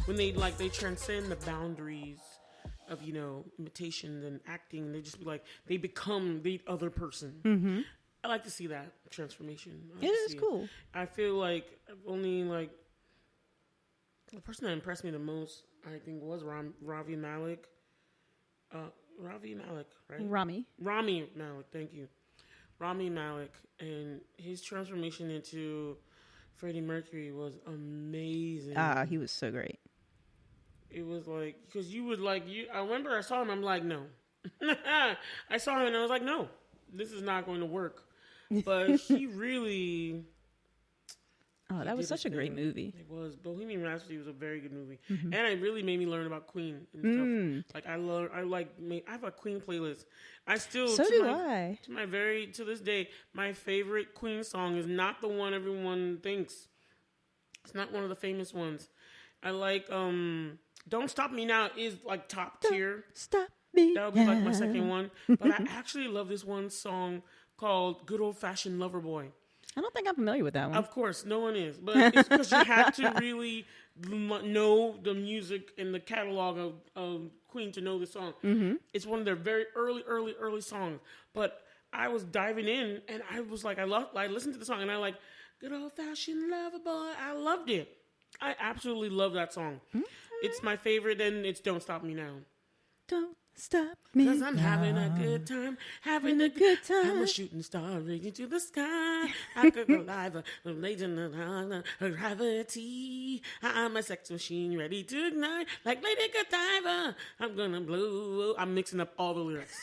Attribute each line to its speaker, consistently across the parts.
Speaker 1: when they transcend the boundaries of, imitation and acting. They just be like, they become the other person.
Speaker 2: Mm-hmm.
Speaker 1: I like to see that transformation.
Speaker 2: It is cool.
Speaker 1: I feel like only the person that impressed me the most, I think, was Ravi Malek. Ravi Malek, right?
Speaker 2: Rami
Speaker 1: Malek, thank you. Rami Malek, and his transformation into Freddie Mercury was amazing.
Speaker 2: He was so great.
Speaker 1: It was like, because I remember I saw him, I'm like, no. I saw him and I was like, no, this is not going to work. But he really...
Speaker 2: Oh, that was such a great movie.
Speaker 1: It was. Bohemian Rhapsody was a very good movie.
Speaker 2: Mm-hmm.
Speaker 1: And it really made me learn about Queen and stuff. Like, I have a Queen playlist. To this day, my favorite Queen song is not the one everyone thinks. It's not one of the famous ones. I like, Don't Stop Me Now is like top tier.
Speaker 2: Stop me.
Speaker 1: That would be like my second one. But I actually love this one song called Good Old Fashioned Lover Boy.
Speaker 2: I don't think I'm familiar with that one.
Speaker 1: Of course, no one is. But it's because you have to really know the music and the catalog of Queen to know the song. Mm-hmm. It's one of their very early songs. But I was diving in, and I was like, I listened to the song, and I like, Good Old Fashioned Lover Boy. I loved it. I absolutely love that song. Mm-hmm. It's my favorite, and it's Don't Stop Me Now.
Speaker 2: Don't stop me.
Speaker 1: Because I'm having a good time, I'm a shooting star reaching to the sky. I could go live, legend of gravity. I'm a sex machine ready to ignite, like Lady Godiva. I'm gonna blow. I'm mixing up all the lyrics.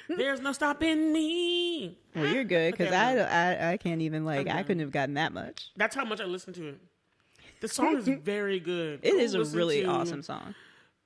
Speaker 1: There's no stopping me.
Speaker 2: Well, you're good, because I can't even, I couldn't have gotten that much.
Speaker 1: That's how much I listen to it. The song is very good.
Speaker 2: It is a really awesome song.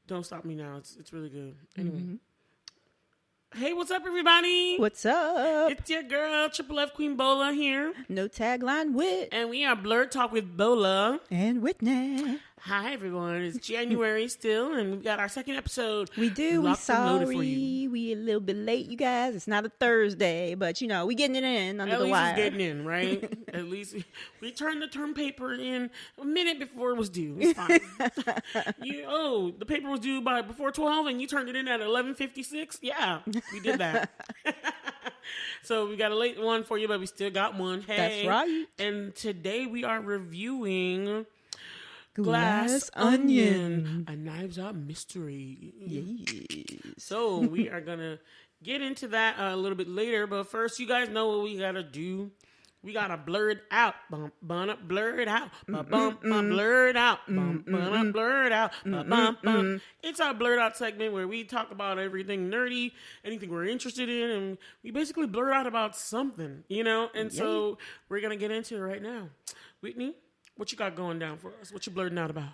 Speaker 1: Don't Stop Me Now. It's really good. Anyway. Mm-hmm. Hey, what's up, everybody?
Speaker 2: What's up?
Speaker 1: It's your girl, Triple F Queen Bola here.
Speaker 2: No tagline Whit.
Speaker 1: And we are BlerdTalk with Bola.
Speaker 2: And Whitney.
Speaker 1: Hi, everyone. It's January still, and we've got our second episode.
Speaker 2: We do. We sorry. We a little bit late, you guys. It's not a Thursday, but, we getting it in under the wire.
Speaker 1: At least it's getting in, right? At least we turned the term paper in a minute before it was due. It's fine. The paper was due before 12, and you turned it in at 11:56? Yeah, we did that. So we got a late one for you, but we still got one. Hey.
Speaker 2: That's right.
Speaker 1: And today we are reviewing...
Speaker 2: Glass Onion,
Speaker 1: a Knives Out mystery.
Speaker 2: Yes.
Speaker 1: So we are gonna get into that a little bit later, but first, you guys know what we gotta do. We gotta blerd out, bump, bump, blerd out, bump, bump, blerd out, bump, bump, blerd out, bump, bump. It's our blerd out segment where we talk about everything nerdy, anything we're interested in, and we basically blur out about something, And so we're gonna get into it right now. Whitney, what you got going down for us? What you blurting out about?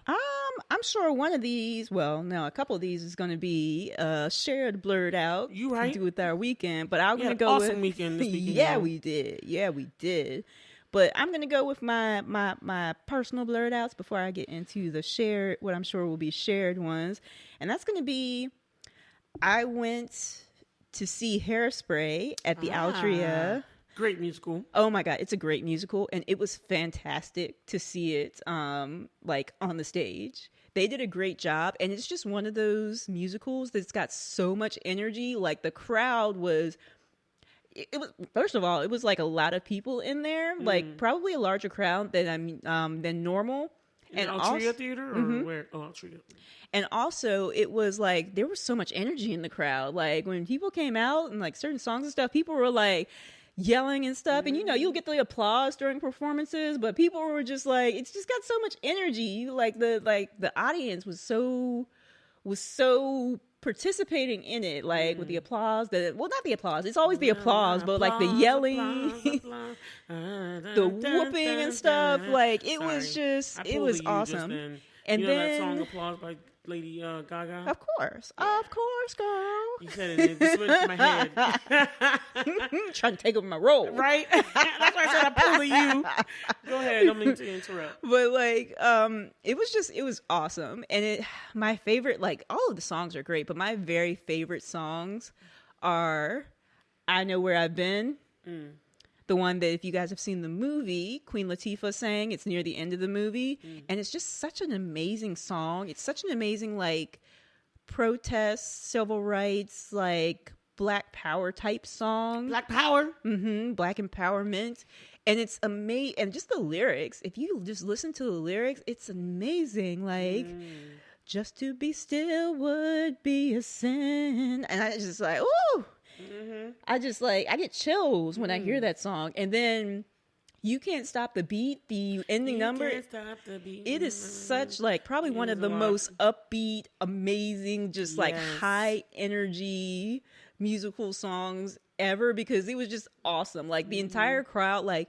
Speaker 2: I'm sure one of these, a couple of these is going to be shared blurred out.
Speaker 1: You right?
Speaker 2: To do with our weekend, but I'm going to go
Speaker 1: awesome weekend this weekend.
Speaker 2: Yeah, we did. But I'm going to go with my personal blurred outs before I get into the shared, what I'm sure will be shared ones. And that's going to be, I went to see Hairspray at the Altria.
Speaker 1: Great musical.
Speaker 2: Oh my God, it's a great musical, and it was fantastic to see it on the stage. They did a great job, and it's just one of those musicals that's got so much energy. Like, the crowd was, it was, first of all, it was like a lot of people in there, like probably a larger crowd than normal.
Speaker 1: In Altria Theater or where? Oh, Altria.
Speaker 2: And also, it was like there was so much energy in the crowd. Like, when people came out and like certain songs and stuff, people were like yelling and stuff, and you'll get the applause during performances, but people were just like, it's just got so much energy. The audience was so participating in it, with the applause. Not the applause. It's always the applause, but like the yelling, the whooping and stuff. It was awesome. And then
Speaker 1: that song "Applause" by Lady Gaga.
Speaker 2: Of course, girl.
Speaker 1: You said it. This went to my head.
Speaker 2: Trying to take over my role,
Speaker 1: right? That's why I said I pulled you. Go ahead. Don't mean to interrupt.
Speaker 2: But it was awesome. And my favorite, all of the songs are great, but my very favorite songs are "I Know Where I've Been," the one that if you guys have seen the movie, Queen Latifah sang. It's near the end of the movie, and it's just such an amazing song. It's such an amazing like protest, civil rights, like Black Power type song.
Speaker 1: Black Power.
Speaker 2: Black empowerment. And it's amazing. And just the lyrics, if you just listen to the lyrics, it's amazing. Like, just to be still would be a sin. And I just like, ooh. I just like, I get chills when I hear that song. And then You Can't Stop the Beat, the ending number.
Speaker 1: Can't stop the beat.
Speaker 2: It is such like probably one of the most upbeat, amazing, just like high energy musical songs ever, because it was just awesome. Like the entire crowd, like,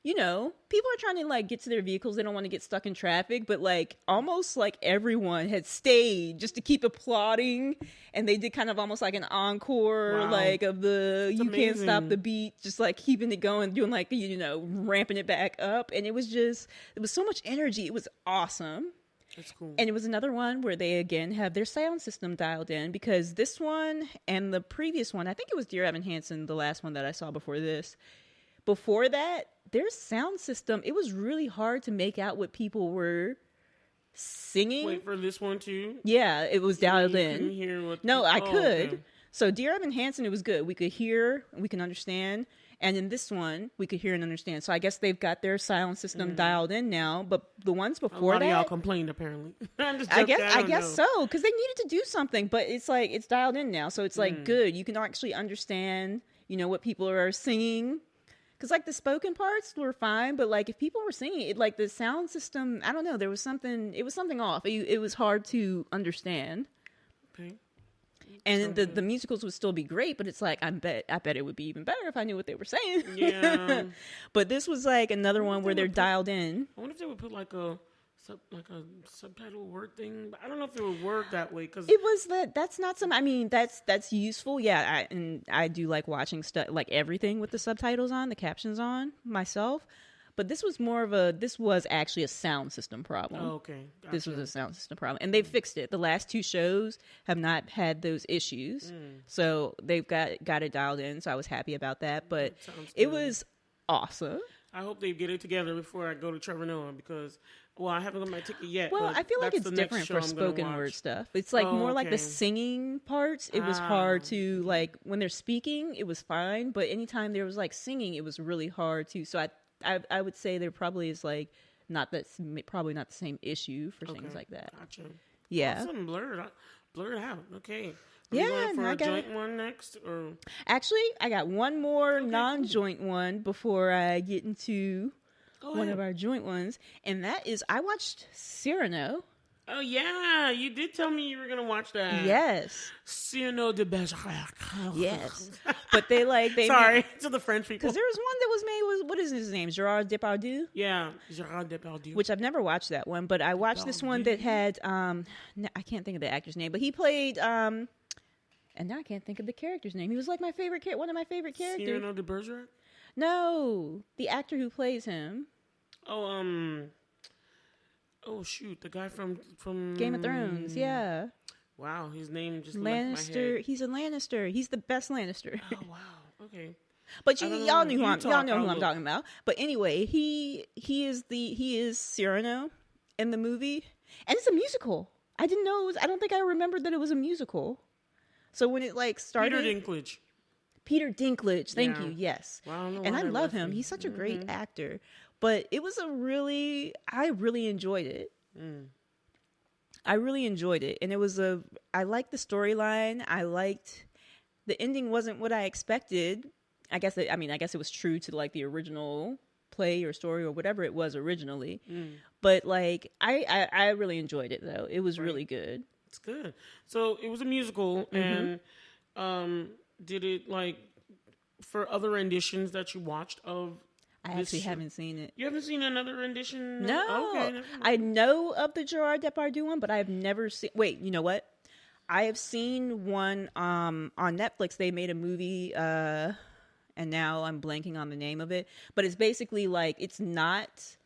Speaker 2: you know, people are trying to like get to their vehicles. They don't want to get stuck in traffic, but like almost like everyone had stayed just to keep applauding. And they did kind of almost like an encore, like of the That's You amazing. Can't Stop the Beat, just like keeping it going, doing like, you know, ramping it back up. And it was so much energy. It was awesome.
Speaker 1: That's cool. And
Speaker 2: it was another one where they again have their sound system dialed in, because this one and the previous one, I think it was Dear Evan Hansen, the last one that I saw before this. Before that, their sound system, it was really hard to make out what people were singing.
Speaker 1: Wait, for this one too?
Speaker 2: Yeah, it was dialed in.
Speaker 1: Couldn't hear what
Speaker 2: I could.
Speaker 1: Okay.
Speaker 2: So Dear Evan Hansen, it was good. We could hear, we can understand. And in this one, we could hear and understand. So I guess they've got their sound system dialed in now. But the ones before that,
Speaker 1: y'all complained apparently.
Speaker 2: I guess so, because they needed to do something. But it's like it's dialed in now, so it's like good. You can actually understand, you know, what people are singing. Because, like, the spoken parts were fine, but, like, if people were singing it, like, the sound system, I don't know, it was something off. It was hard to understand.
Speaker 1: Okay.
Speaker 2: And the musicals would still be great, but it's like, I bet it would be even better if I knew what they were saying.
Speaker 1: Yeah.
Speaker 2: But this was, like, another one where they're dialed in.
Speaker 1: I wonder if they would put, like a subtitle word thing, but I don't know if it would work that way, because
Speaker 2: it was that's not some. I mean, that's useful. Yeah, I do like watching stuff, like everything with the subtitles on, the captions on myself. But this was actually a sound system problem.
Speaker 1: Oh, okay. Gotcha.
Speaker 2: This was a sound system problem, and they've fixed it. The last two shows have not had those issues, so they've got it dialed in. So I was happy about that. But it was awesome.
Speaker 1: I hope they get it together before I go to Trevor Noah, because, well, I haven't got my ticket yet.
Speaker 2: Well,
Speaker 1: but
Speaker 2: I feel like
Speaker 1: that's
Speaker 2: it's different for spoken word stuff. It's like more like the singing parts. It was hard to, like, when they're speaking, it was fine. But anytime there was like singing, it was really hard to. So I would say there probably is like probably not the same issue for things like that.
Speaker 1: Gotcha.
Speaker 2: Yeah.
Speaker 1: Awesome. Blurred out. Okay.
Speaker 2: Yeah,
Speaker 1: going for a joint one next, or
Speaker 2: actually, I got one more non-joint one before I get into one of our joint ones, and that is I watched Cyrano.
Speaker 1: Oh yeah, you did tell me you were gonna watch that.
Speaker 2: Yes,
Speaker 1: Cyrano de Bergerac.
Speaker 2: Yes, but they
Speaker 1: sorry to the French people,
Speaker 2: because there was one that was made. What is his name? Gerard Depardieu.
Speaker 1: Yeah, Gerard Depardieu.
Speaker 2: Which I've never watched that one, but I watched this one that had I can't think of the actor's name, but he played and now I can't think of the character's name. He was like one of my favorite characters.
Speaker 1: Cyrano de Bergerac?
Speaker 2: No, the actor who plays him.
Speaker 1: Oh, shoot, the guy from
Speaker 2: Game of Thrones. Yeah.
Speaker 1: Wow, his name just
Speaker 2: Lannister.
Speaker 1: left my head.
Speaker 2: He's a Lannister. He's the best Lannister.
Speaker 1: Oh wow. Okay.
Speaker 2: But y'all know who I'm talking about. But anyway, he is Cyrano in the movie, and it's a musical. I didn't know it was. I don't think I remembered that it was a musical. So when it like started, Peter Dinklage. Thank you. Yes.
Speaker 1: Wow,
Speaker 2: and I love him. He's such a great actor. But it was I really enjoyed it. I really enjoyed it. And I liked the storyline. I liked the ending wasn't what I expected. I guess it was true to like the original play or story or whatever it was originally. But like, I really enjoyed it though. It was really good.
Speaker 1: It's good. So it was a musical, and did it like for other renditions that you watched of?
Speaker 2: I actually haven't seen it.
Speaker 1: You haven't seen another rendition?
Speaker 2: No.
Speaker 1: Okay.
Speaker 2: I know of the Gerard Depardieu one, but I have never seen. Wait, you know what? I have seen one on Netflix. They made a movie, and now I'm blanking on the name of it. But it's basically like it's not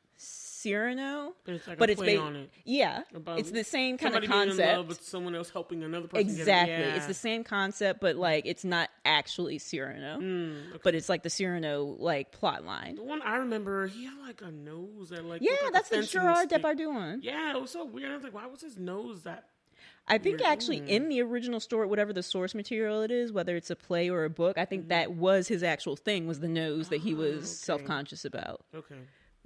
Speaker 2: Cyrano,
Speaker 1: It's like
Speaker 2: but
Speaker 1: a
Speaker 2: it's
Speaker 1: play on it.
Speaker 2: Yeah,
Speaker 1: About
Speaker 2: it's the same kind of
Speaker 1: somebody being
Speaker 2: concept.
Speaker 1: in love with someone else helping another person.
Speaker 2: Exactly,
Speaker 1: Get it. Yeah.
Speaker 2: it's the same concept, but like it's not actually Cyrano,
Speaker 1: Okay.
Speaker 2: but it's like the Cyrano like plot line.
Speaker 1: The one I remember, he had like a nose that like
Speaker 2: Yeah,
Speaker 1: looked like
Speaker 2: that's
Speaker 1: a
Speaker 2: the
Speaker 1: fencing
Speaker 2: Gerard
Speaker 1: stick.
Speaker 2: Depardieu one.
Speaker 1: Yeah, it was so weird. I was like, why was his nose that?
Speaker 2: I think
Speaker 1: weird?
Speaker 2: actually in the original story, whatever the source material it is, whether it's a play or a book, I think that was his actual thing, was the nose that he was self-conscious about.
Speaker 1: Okay.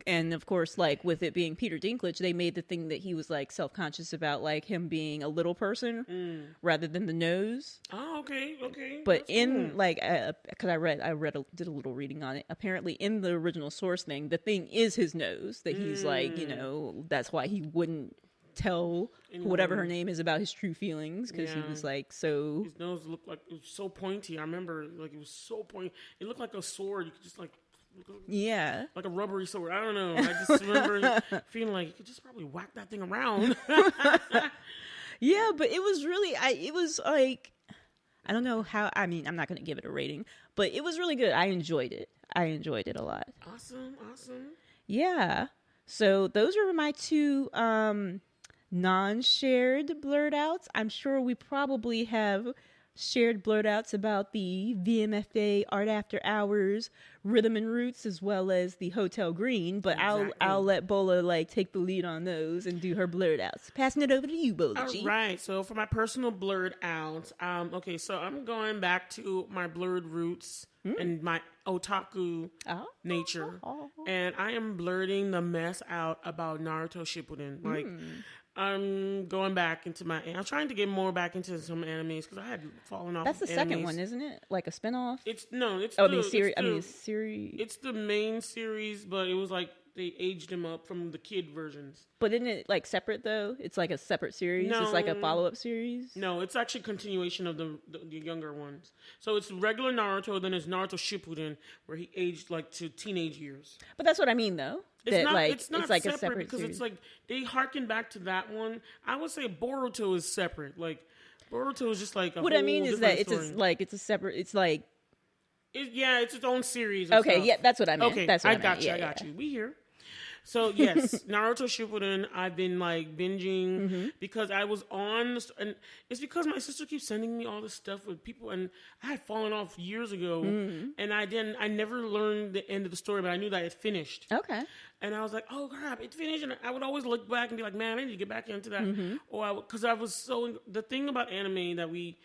Speaker 2: And of course, like with it being Peter Dinklage, they made the thing that he was like self-conscious about, like him being a little person rather than the nose.
Speaker 1: Oh, okay.
Speaker 2: But
Speaker 1: That's
Speaker 2: in
Speaker 1: cool.
Speaker 2: like, because did a little reading on it. Apparently, in the original source thing, the thing is his nose that he's like, that's why he wouldn't tell whatever her name is about his true feelings, because he was like so.
Speaker 1: His nose looked like it was so pointy. I remember like it was so pointy. It looked like a sword. You could just like.
Speaker 2: Yeah.
Speaker 1: Like a rubbery sword. I don't know. I just remember feeling like you could just probably whack that thing around.
Speaker 2: Yeah, but it was really, it was like, I don't know how, I mean, I'm not going to give it a rating, but it was really good. I enjoyed it. I enjoyed it a lot.
Speaker 1: Awesome.
Speaker 2: Yeah. So those were my two non-shared blurred outs. I'm sure we probably have shared blurred outs about the VMFA Art After Hours Rhythm and Roots, as well as the Hotel Greene, but
Speaker 1: Exactly.
Speaker 2: I'll let Bola like take the lead on those and do her blurred outs. Passing it over to you, Bola.
Speaker 1: All right. So for my personal blurred outs, okay, so I'm going back to my blurred roots and my otaku nature, and I am blurting the mess out about Naruto Shippuden. Like, I'm going back into I'm trying to get more back into some animes because I had fallen off.
Speaker 2: That's the
Speaker 1: of
Speaker 2: second
Speaker 1: animes.
Speaker 2: one, isn't it? Like a spinoff?
Speaker 1: It's
Speaker 2: series.
Speaker 1: It's the main series, but it was like they aged him up from the kid versions.
Speaker 2: But isn't it like separate though? It's like a separate series.
Speaker 1: No.
Speaker 2: It's like a follow-up series.
Speaker 1: No, it's actually a continuation of the younger ones. So it's regular Naruto, then it's Naruto Shippuden, where he aged like to teenage years.
Speaker 2: But that's what I mean, though.
Speaker 1: It's not
Speaker 2: like
Speaker 1: separate
Speaker 2: a separate
Speaker 1: because
Speaker 2: series.
Speaker 1: it's like they harken back to that one. I would say Boruto is separate. Like Boruto is just like a
Speaker 2: what
Speaker 1: whole
Speaker 2: I mean is
Speaker 1: different
Speaker 2: that
Speaker 1: story.
Speaker 2: it's a separate. It's like
Speaker 1: it's its own series.
Speaker 2: okay, yeah, that's what I meant.
Speaker 1: Okay,
Speaker 2: that's what
Speaker 1: I got you.
Speaker 2: Yeah,
Speaker 1: I got you. We here. So yes, Naruto Shippuden. I've been like binging because I was on, and it's because my sister keeps sending me all this stuff with people, and I had fallen off years ago, and I never learned the end of the story, but I knew that it finished.
Speaker 2: Okay.
Speaker 1: And I was like, oh crap, it finished, and I would always look back and be like, man, I need to get back into that, or because I was so. The thing about anime that we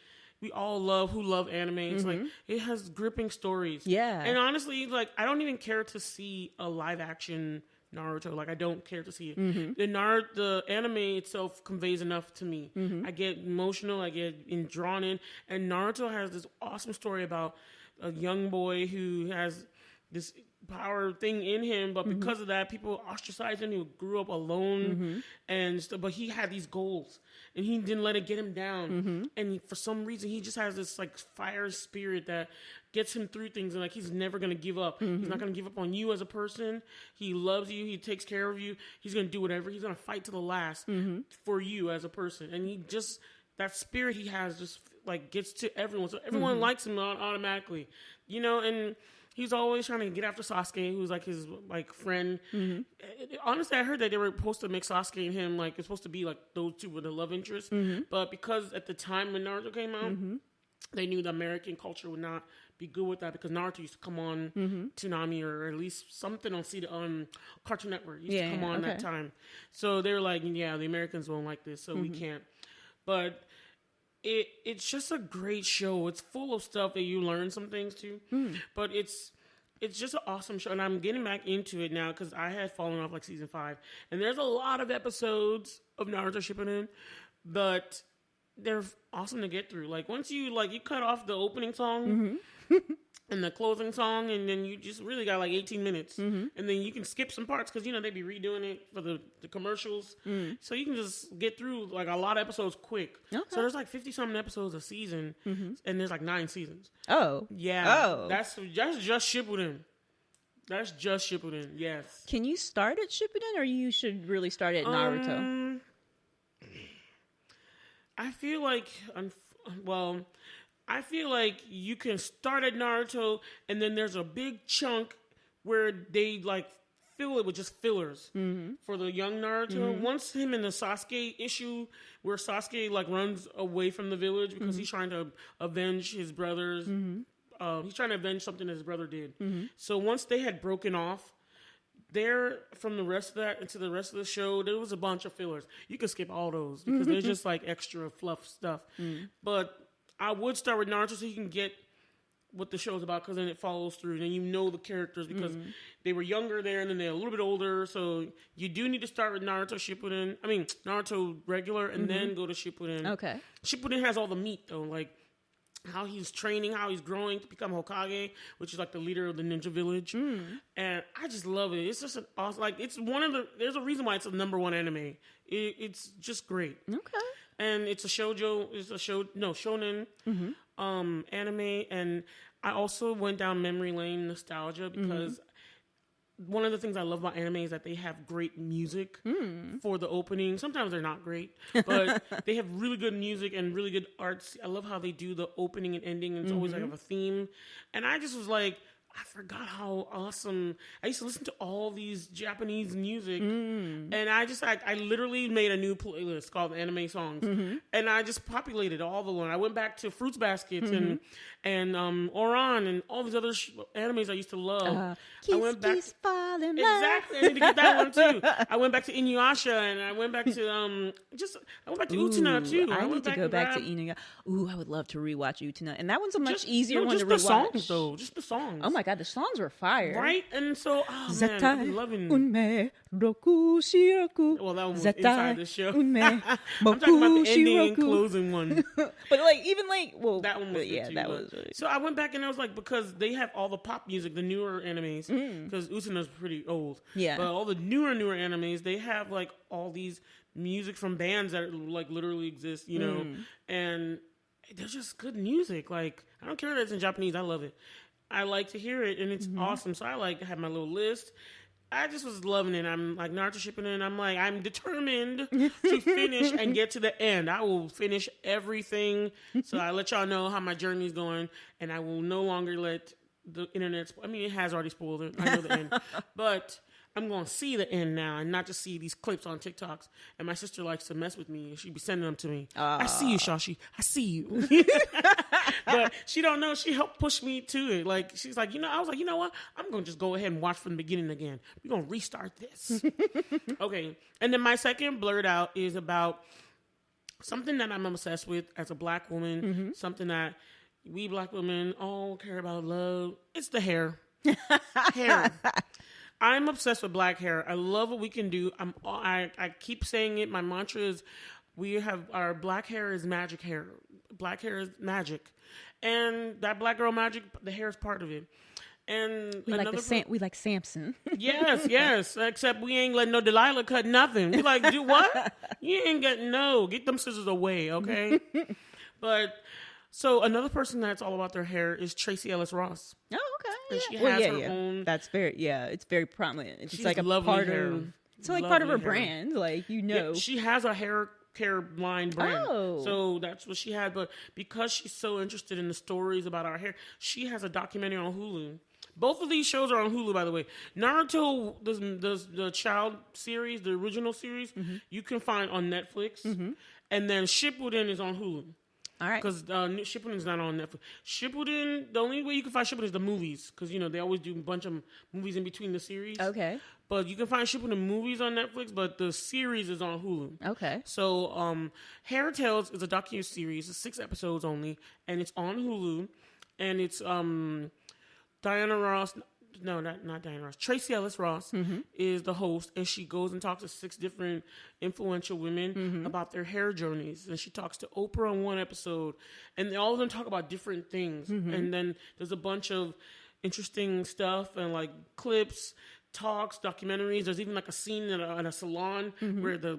Speaker 1: all love anime. It's like it has gripping stories.
Speaker 2: Yeah.
Speaker 1: And honestly, like I don't even care to see a live action Naruto. Like I don't care to see it. The anime itself conveys enough to me. I get emotional. I get drawn in. And Naruto has this awesome story about a young boy who has this power thing in him, but because of that, people ostracized him. He grew up alone, but he had these goals, and he didn't let it get him down. And for some reason, he just has this like fire spirit that gets him through things, and like he's never gonna give up. He's not gonna give up on you as a person. He loves you. He takes care of you. He's gonna do whatever. He's gonna fight to the last for you as a person. And he just that spirit he has just like gets to everyone, so everyone likes him automatically, and he's always trying to get after Sasuke, who's like his like friend. Honestly, I heard that they were supposed to make Sasuke and him like it's supposed to be like those two were the love interests. But because at the time when Naruto came out, they knew the American culture would not be good with that because Naruto used to come on Toonami or at least something on Cartoon Network. It used to come on that time. So they were like, yeah, the Americans won't like this, so we can't. But it's just a great show. It's full of stuff that you learn some things too. But it's just an awesome show. And I'm getting back into it now because I had fallen off like season 5. And there's a lot of episodes of Naruto Shippuden, but they're awesome to get through. Like once you cut off the opening song and the closing song, and then you just really got like 18 minutes. And then you can skip some parts because, they be redoing it for the commercials. So you can just get through like a lot of episodes quick. Okay. So there's like 50-something episodes a season, and there's like 9 seasons.
Speaker 2: Oh.
Speaker 1: Yeah.
Speaker 2: Oh.
Speaker 1: That's just Shippuden. That's just Shippuden, yes.
Speaker 2: Can you start at Shippuden, or you should really start at Naruto?
Speaker 1: I feel like, I feel like you can start at Naruto, and then there's a big chunk where they like fill it with just fillers for the young Naruto. Once him in the Sasuke issue, where Sasuke like runs away from the village because he's trying to avenge his brothers. He's trying to avenge something that his brother did. So once they had broken off, there from the rest of that into the rest of the show, there was a bunch of fillers. You can skip all those because they're just like extra fluff stuff. But I would start with Naruto so you can get what the show's about, because then it follows through and you know the characters because they were younger there and then they're a little bit older, so you do need to start with Naruto regular and then go to Shippuden.
Speaker 2: Okay.
Speaker 1: Shippuden has all the meat though, like how he's training, how he's growing to become Hokage, which is like the leader of the ninja village. And I just love it. It's just an awesome, like it's one of the, there's a reason why it's the #1 anime. It's just great.
Speaker 2: Okay.
Speaker 1: And it's a shonen anime, and I also went down memory lane nostalgia because one of the things I love about anime is that they have great music for the opening. Sometimes they're not great, but they have really good music and really good arts. I love how they do the opening and ending, and it's always like a theme. And I just was like, I forgot how awesome. I used to listen to all these Japanese music, and I literally made a new playlist called Anime Songs, and I just populated all the one. I went back to Fruits Baskets and Oran and all these other animes I used to love. I went back
Speaker 2: falling
Speaker 1: exactly. I need to get that one too. I went back to Inuyasha, and I went back to Utena too.
Speaker 2: I need to go back to Inuyasha. Ooh, I would love to rewatch Utena, and that one's a much easier one to rewatch.
Speaker 1: Just the songs though, just the songs.
Speaker 2: Oh my god, the songs were fire,
Speaker 1: right? And so, man, I'm loving. Well, that one was inside the show. I'm talking about the ending and closing one.
Speaker 2: But like, even like, well,
Speaker 1: that one was good too, that was. Really... So I went back and I was like, because they have all the pop music, the newer animes, because Utena's pretty old. Yeah. But all the newer animes, they have like all these music from bands that like literally exist, you know, and they're just good music. Like, I don't care that it's in Japanese, I love it. I like to hear it, and it's awesome. So I like to have my little list. I just was loving it. I'm like Naruto Shippuden. I'm like, I'm determined to finish and get to the end. I will finish everything. So I let y'all know how my journey is going, and I will no longer let the internet. I mean, it has already spoiled it. I know the end, but I'm going to see the end now and not just see these clips on TikToks. And my sister likes to mess with me, and she'd be sending them to me. I see you, Shashi. I see you. But she don't know. She helped push me to it. Like, she's like, I was like, you know what? I'm going to just go ahead and watch from the beginning again. We're going to restart this. Okay. And then my second Blerd Out is about something that I'm obsessed with as a black woman, something that we black women all care about, love. It's the hair. Hair. I'm obsessed with black hair. I love what we can do. I keep saying it. My mantra is we have our black hair is magic hair. Black hair is magic. And that black girl magic, the hair is part of it. And
Speaker 2: we like Samson.
Speaker 1: Yes. Except we ain't letting no Delilah cut nothing. We like, do what? You ain't get them scissors away, okay? But so another person that's all about their hair is Tracee Ellis Ross.
Speaker 2: Oh, okay.
Speaker 1: And she has her own.
Speaker 2: That's it's very prominent. It's like a
Speaker 1: lovely
Speaker 2: part of. It's like part of her brand, like Yeah,
Speaker 1: she has a hair line brand. So that's what she had. But because she's so interested in the stories about our hair, she has a documentary on Hulu. Both of these shows are on Hulu, by the way. Naruto, the child series, the original series, you can find on Netflix. And then Shippuden is on Hulu.
Speaker 2: All right.
Speaker 1: Because Shippuden's not on Netflix. Shippuden, the only way you can find Shippuden is the movies. Because, they always do a bunch of movies in between the series. Okay. But you can find Shippuden movies on Netflix, but the series is on Hulu. Okay. So, Hair Tales is a docu-series. It's 6 episodes only. And it's on Hulu. And it's Diana Ross... No, not Diana Ross. Tracee Ellis Ross is the host, and she goes and talks to 6 different influential women about their hair journeys. And she talks to Oprah on one episode, and all of them talk about different things. And then there's a bunch of interesting stuff and like clips, talks, documentaries. There's even like a scene in a salon where the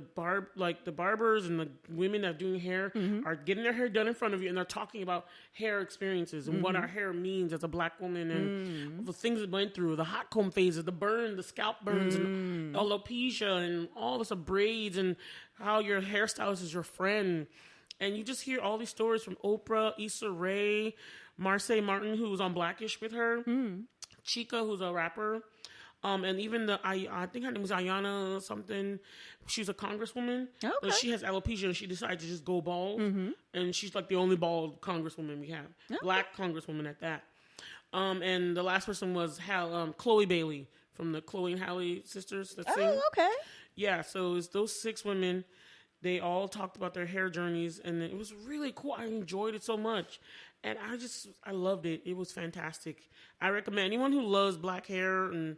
Speaker 1: barbers and the women that are doing hair are getting their hair done in front of you, and they're talking about hair experiences and what our hair means as a black woman and the things it went through, the hot comb phases, the burn, the scalp burns, and alopecia, and all this braids, and how your hairstylist is your friend. And you just hear all these stories from Oprah, Issa Rae, Marseille Martin, who was on Blackish with her, Chica, who's a rapper. And even I think her name was Ayanna something. She's a congresswoman.
Speaker 2: Okay.
Speaker 1: But she has alopecia and she decided to just go bald. And she's like the only bald congresswoman we have.
Speaker 2: Okay.
Speaker 1: Black congresswoman at that. And the last person was Chloe Bailey from the Chloe and Halle sisters that sing.
Speaker 2: Oh, okay.
Speaker 1: Yeah, so it's those 6 women. They all talked about their hair journeys, and it was really cool. I enjoyed it so much. And I loved it. It was fantastic. I recommend anyone who loves black hair and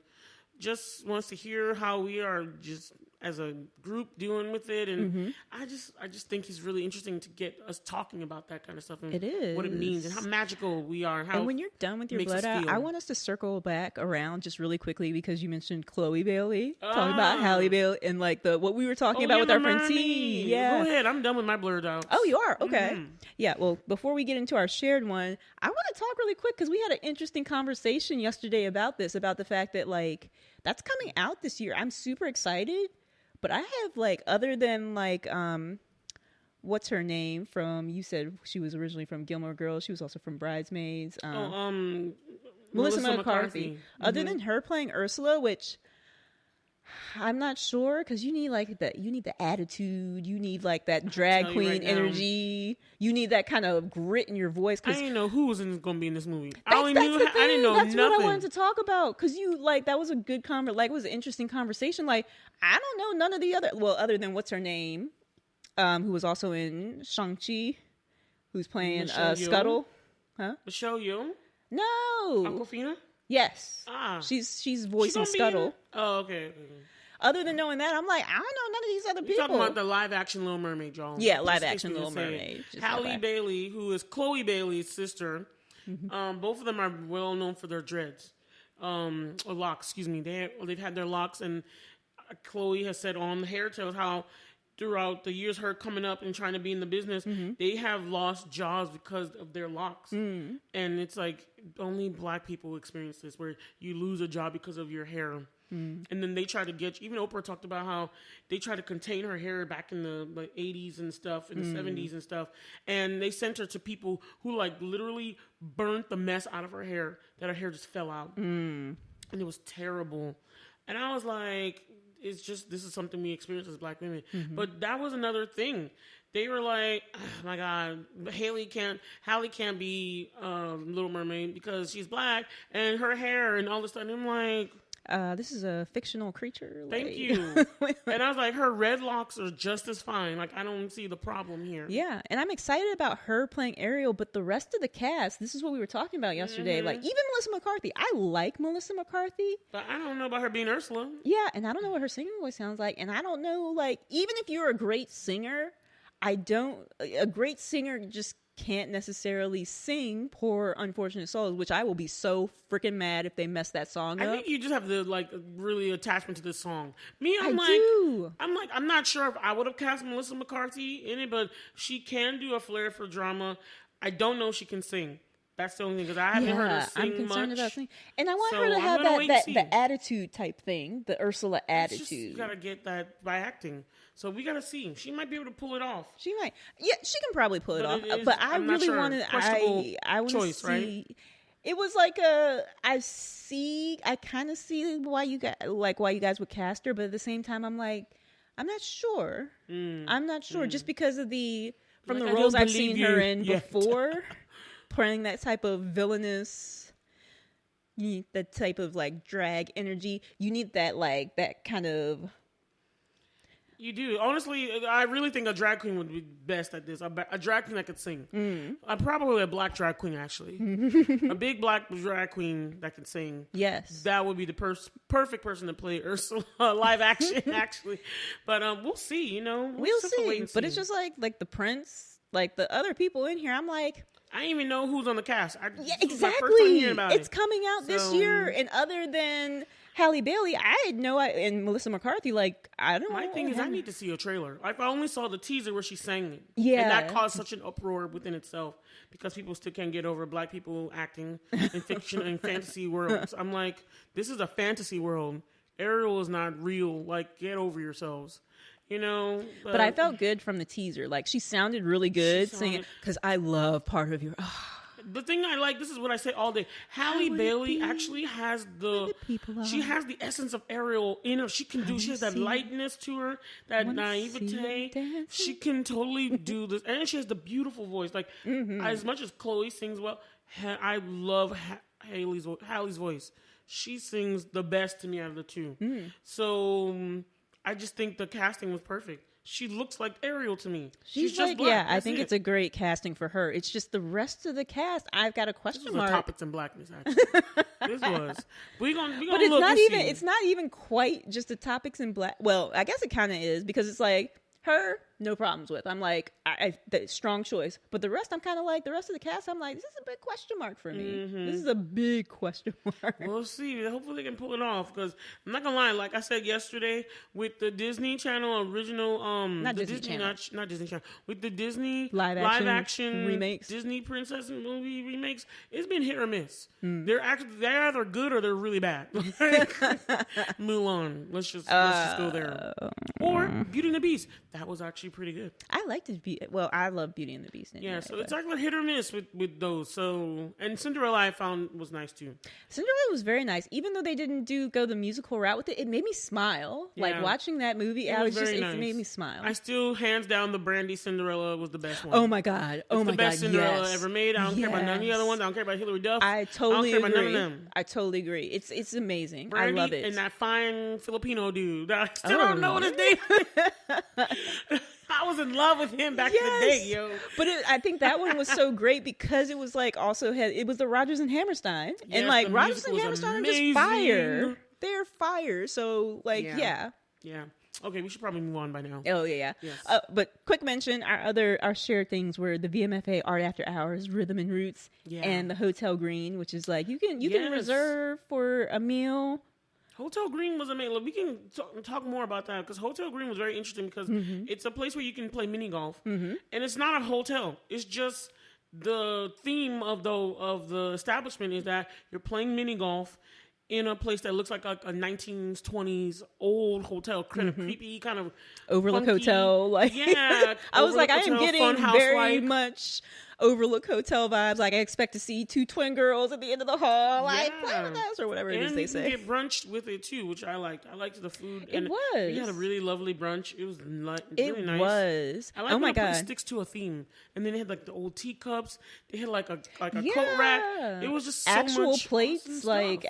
Speaker 1: just wants to hear how we are just as a group dealing with it. And I just think it's really interesting to get us talking about that kind of stuff and
Speaker 2: It is.
Speaker 1: what it means and how magical we are. And, how
Speaker 2: and when you're done with your
Speaker 1: makes us
Speaker 2: blood out,
Speaker 1: feel.
Speaker 2: I want us to circle back around just really quickly because you mentioned Chloe Bailey, talking about Halle Bailey, and like what we were talking about with our friend T. Yeah.
Speaker 1: Go ahead. I'm done with my blurred out.
Speaker 2: Oh, you are? Okay. Yeah, well, before we get into our shared one, I want to talk really quick because we had an interesting conversation yesterday about this, about the fact that, like, that's coming out this year. I'm super excited, but I have, like, other than, like, what's her name from, you said she was originally from Gilmore Girls. She was also from Bridesmaids. Melissa McCarthy. Other than her playing Ursula, which I'm not sure, because you need like the attitude, you need like that drag queen energy, you need that kind of grit in your voice.
Speaker 1: I didn't know who was going to be in this movie.
Speaker 2: I
Speaker 1: didn't know
Speaker 2: that's
Speaker 1: nothing.
Speaker 2: what I wanted to talk about, because you like that was a good it was an interesting conversation. Like I don't know none of the other than what's her name, who was also in Shang-Chi, who's playing Scuttle, huh?
Speaker 1: Michelle Yeoh?
Speaker 2: No,
Speaker 1: Awkwafina?
Speaker 2: Yes.
Speaker 1: Ah.
Speaker 2: She's voicing Scuttle.
Speaker 1: Oh, okay.
Speaker 2: Other than knowing that, I'm like, I don't know none of these other people.
Speaker 1: You're talking about the live action Little Mermaid, y'all.
Speaker 2: Yeah, live action Little Mermaid.
Speaker 1: Halle Bailey, who is Chloe Bailey's sister. Both of them are well known for their dreads. Or locks, excuse me. They've had their locks, and Chloe has said on the Hair Tales how throughout the years, her coming up and trying to be in the business, they have lost jobs because of their locks. And it's like only black people experience this, where you lose a job because of your hair. And then they try to get you. Even Oprah talked about how they try to contain her hair back in the 80s and stuff, in the 70s and stuff. And they sent her to people who like literally burnt the mess out of her hair, that her hair just fell out. And it was terrible. And I was like, it's just, this is something we experience as black women. But that was another thing. They were like, oh my God, Halle can't be Little Mermaid because she's black and her hair and all this stuff. And I'm like,
Speaker 2: this is a fictional creature.
Speaker 1: Thank you. And I was like, her red locks are just as fine. Like, I don't see the problem here.
Speaker 2: Yeah, and I'm excited about her playing Ariel, but the rest of the cast, this is what we were talking about yesterday. Like, even Melissa McCarthy. I like Melissa McCarthy.
Speaker 1: But I don't know about her being Ursula.
Speaker 2: Yeah, and I don't know what her singing voice sounds like. And I don't know, like, even if you're a great singer, a great singer just can't necessarily sing Poor Unfortunate Souls, which I will be so freaking mad if they mess that song up.
Speaker 1: I think you just have the like really attachment to this song. I'm not sure if I would have cast Melissa McCarthy in it, but she can do a flair for drama. I don't know if she can sing. That's the only thing, because I haven't heard her sing much. I'm concerned about singing.
Speaker 2: And I want her to have the attitude type thing, the Ursula attitude.
Speaker 1: You gotta get that by acting. So we gotta see. She might be able to pull it off.
Speaker 2: She might. Yeah, she can probably pull it off. But I really wanted. I want to see. Right? It was like I kind of see why you guys would cast her, but at the same time, I'm like, I'm not sure. I'm not sure just because of the roles I've seen her in before. Playing that type of villainous, you need that type of like drag energy. You need that kind of.
Speaker 1: You do. Honestly, I really think a drag queen would be best at this. A drag queen that could sing. Probably a black drag queen, actually. A big black drag queen that can sing.
Speaker 2: Yes.
Speaker 1: That would be the perfect person to play Ursula live action, actually. But we'll see, you know.
Speaker 2: We'll see. But it's just like the Prince, like the other people in here, I'm like,
Speaker 1: I didn't even know who's on the cast.
Speaker 2: Exactly. It's coming out this year. And other than Halle Bailey, and Melissa McCarthy, like, I don't know.
Speaker 1: My thing is, I need to see a trailer. I only saw the teaser where she sang it.
Speaker 2: Yeah.
Speaker 1: And that caused such an uproar within itself because people still can't get over black people acting in fiction and fantasy worlds. I'm like, this is a fantasy world. Ariel is not real. Like, get over yourselves. You know,
Speaker 2: but I felt good from the teaser. Like, she sounded really good singing, because I love Part of Your.
Speaker 1: the thing I like, this is what I say all day. Halle Bailey actually has she has the essence of Ariel in her. She can do, she has that lightness to her, that naivete. She can totally do this. And she has the beautiful voice. Like, as much as Chloe sings well, I love Halle's voice. She sings the best to me out of the two. So I just think the casting was perfect. She looks like Ariel to me. She's just
Speaker 2: like,
Speaker 1: black.
Speaker 2: I think it's a great casting for her. It's just the rest of the cast. I've got a question mark.
Speaker 1: Topics in blackness, actually. This was. We gonna
Speaker 2: but it's
Speaker 1: look
Speaker 2: not
Speaker 1: and
Speaker 2: even.
Speaker 1: see.
Speaker 2: It's not even quite just the topics in black. Well, I guess it kind of is because it's like her. No problems with. I'm like, strong choice. But the rest, I'm kind of like, the rest of the cast, I'm like, this is a big question mark for me. This is a big question mark.
Speaker 1: We'll see. Hopefully they can pull it off. Because I'm not going to lie, like I said yesterday, with the Disney Channel original,
Speaker 2: not Disney Channel.
Speaker 1: Not Disney Channel. With the Disney
Speaker 2: live action remakes,
Speaker 1: Disney princess movie remakes, it's been hit or miss. They're either good or they're really bad. Mulan. Let's just go there. Or Beauty and the Beast. That was actually pretty good.
Speaker 2: I liked it. Well, I love Beauty and the Beast. Anyway,
Speaker 1: yeah, so it's like hit or miss with those. So, and Cinderella I found was nice too.
Speaker 2: Cinderella was very nice, even though they didn't go the musical route with it. It made me smile. Yeah. Like watching that movie, it made me smile.
Speaker 1: I still, hands down, the Brandy Cinderella was the best one.
Speaker 2: Oh my god!
Speaker 1: It's the best Cinderella ever made. I don't care about none of the other ones. I don't care about Hilary Duff.
Speaker 2: I totally agree.
Speaker 1: About none of them.
Speaker 2: I totally agree. It's amazing.
Speaker 1: Brandy
Speaker 2: I love it.
Speaker 1: And that fine Filipino dude. I still don't know what his name. I was in love with him back in the day, yo.
Speaker 2: But I think that one was so great because it was like it was the Rodgers and Hammerstein, and like Rodgers and Hammerstein are just fire. They're fire. So like, yeah.
Speaker 1: Okay, we should probably move on by now.
Speaker 2: Oh yeah. Yes. But quick mention: our shared things were the VMFA Art After Hours, Rhythm and Roots, and the Hotel Greene, which is like you can reserve for a meal.
Speaker 1: Hotel Greene was amazing. We can talk more about that because Hotel Greene was very interesting because it's a place where you can play mini golf, and it's not a hotel. It's just the theme of the establishment is that you're playing mini golf in a place that looks like a 1920s old hotel, kind of creepy, kind of
Speaker 2: Overlook
Speaker 1: funky.
Speaker 2: Hotel. Like,
Speaker 1: yeah,
Speaker 2: I was like, I am getting very
Speaker 1: like.
Speaker 2: much Overlook Hotel vibes. Like I expect to see two twin girls at the end of the hall, like play with us or whatever it is they say.
Speaker 1: And you get brunch with it too, which I liked. I liked the food.
Speaker 2: It was.
Speaker 1: We had a really lovely brunch. It was really nice.
Speaker 2: It was.
Speaker 1: I like when it sticks to a theme. And then they had like the old teacups. They had like a coat rack. It was just so
Speaker 2: actual
Speaker 1: much
Speaker 2: plates. Like,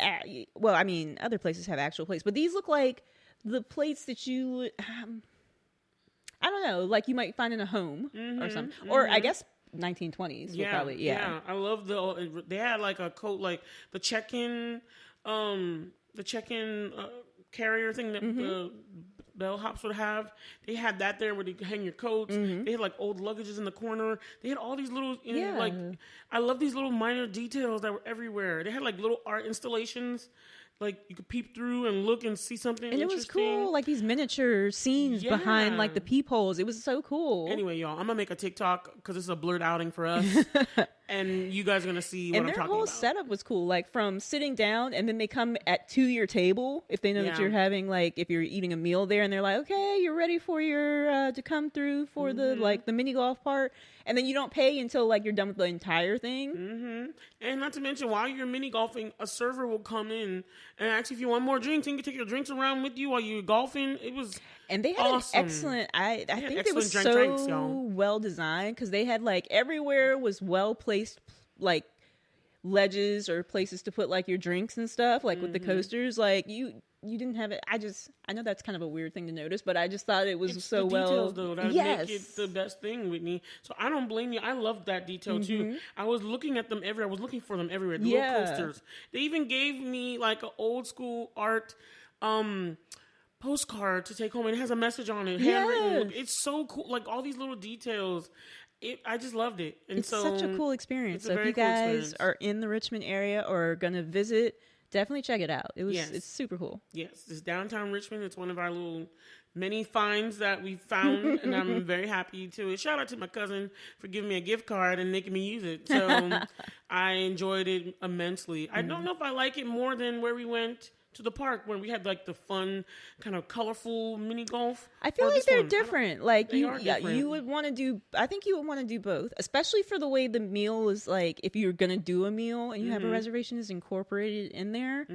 Speaker 2: well, I mean, other places have actual plates, but these look like the plates that you would. I don't know, like you might find in a home or something, or I guess. 1920s. Yeah.
Speaker 1: I love they had like a coat, like the check-in carrier thing that the bellhops would have. They had that there where you hang your coats. They had like old luggages in the corner. They had all these little, like, I love these little minor details that were everywhere. They had like little art installations. Like, you could peep through and look and see something
Speaker 2: and
Speaker 1: interesting.
Speaker 2: It was cool, like these miniature scenes behind, like, the peepholes. It was so cool.
Speaker 1: Anyway, y'all, I'm going to make a TikTok because this is a blurred outing for us. And you guys are going to see what I'm talking about. And their whole
Speaker 2: setup was cool, like, from sitting down, and then they come to your table if they know that you're having, like, if you're eating a meal there, and they're like, okay, you're ready for your, to come through for the, like, the mini golf part. And then you don't pay until, like, you're done with the entire thing.
Speaker 1: And not to mention, while you're mini golfing, a server will come in and ask if you want more drinks. And you can take your drinks around with you while you're golfing. It was
Speaker 2: And they had
Speaker 1: awesome.
Speaker 2: An excellent, I think it was so well designed because they had, like, everywhere was well placed, like, ledges or places to put, like, your drinks and stuff, like, with the coasters. Like, you didn't have it. I know that's kind of a weird thing to notice, but I just thought it was so well.
Speaker 1: Details, though, that make it the best thing, Whitney. So I don't blame you. I loved that detail too. I was looking at them everywhere. I was looking for them everywhere. The little coasters. They even gave me like an old school art postcard to take home, and it has a message on it, handwritten. It's so cool. Like all these little details. I just loved it. And
Speaker 2: it's such a cool experience. So if you guys are in the Richmond area or are gonna visit, definitely check it out. It's super cool.
Speaker 1: Yes, it's downtown Richmond. It's one of our little many finds that we found, and I'm very happy to it. Shout out to my cousin for giving me a gift card and making me use it. So I enjoyed it immensely. I don't know if I like it more than where we went to the park when we had like the fun kind of colorful mini golf?
Speaker 2: I feel like they're different. Like
Speaker 1: they are
Speaker 2: yeah,
Speaker 1: different.
Speaker 2: you would want to do. I think you would want to do both, especially for the way the meal is. Like if you're gonna do a meal and you have a reservation is incorporated in there,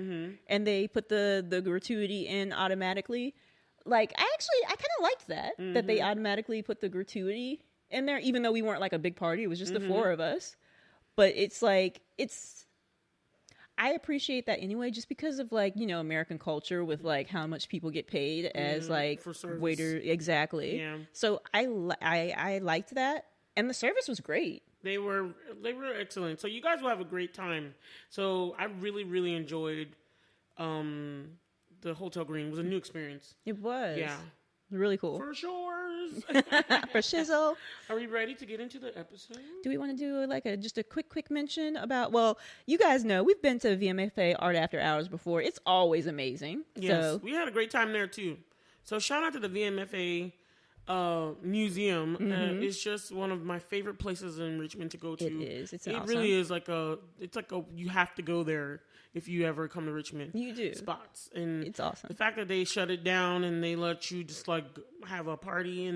Speaker 2: and they put the gratuity in automatically. Like I kind of liked that they automatically put the gratuity in there, even though we weren't like a big party. It was just the four of us. But it's like I appreciate that anyway, just because of like, you know, American culture with like how much people get paid as like
Speaker 1: for service.
Speaker 2: waiter. Exactly.
Speaker 1: Yeah.
Speaker 2: So I liked that. And the service was great.
Speaker 1: They were excellent. So you guys will have a great time. So I really, really enjoyed the Hotel Greene. It was a new experience.
Speaker 2: It was.
Speaker 1: Yeah.
Speaker 2: Really cool.
Speaker 1: For sure.
Speaker 2: For shizzle.
Speaker 1: Are we ready to get into the episode?
Speaker 2: Do we want to do like just a quick mention about, well, you guys know we've been to VMFA Art After Hours before. It's always amazing.
Speaker 1: Yes,
Speaker 2: so.
Speaker 1: we had a great time there too. So shout out to the VMFA museum. It's just one of my favorite places in Richmond to go to.
Speaker 2: It is. It's awesome.
Speaker 1: Really is like you have to go there if you ever come to Richmond.
Speaker 2: You do.
Speaker 1: Spots. And
Speaker 2: it's awesome.
Speaker 1: The fact that they shut it down and they let you just like have a party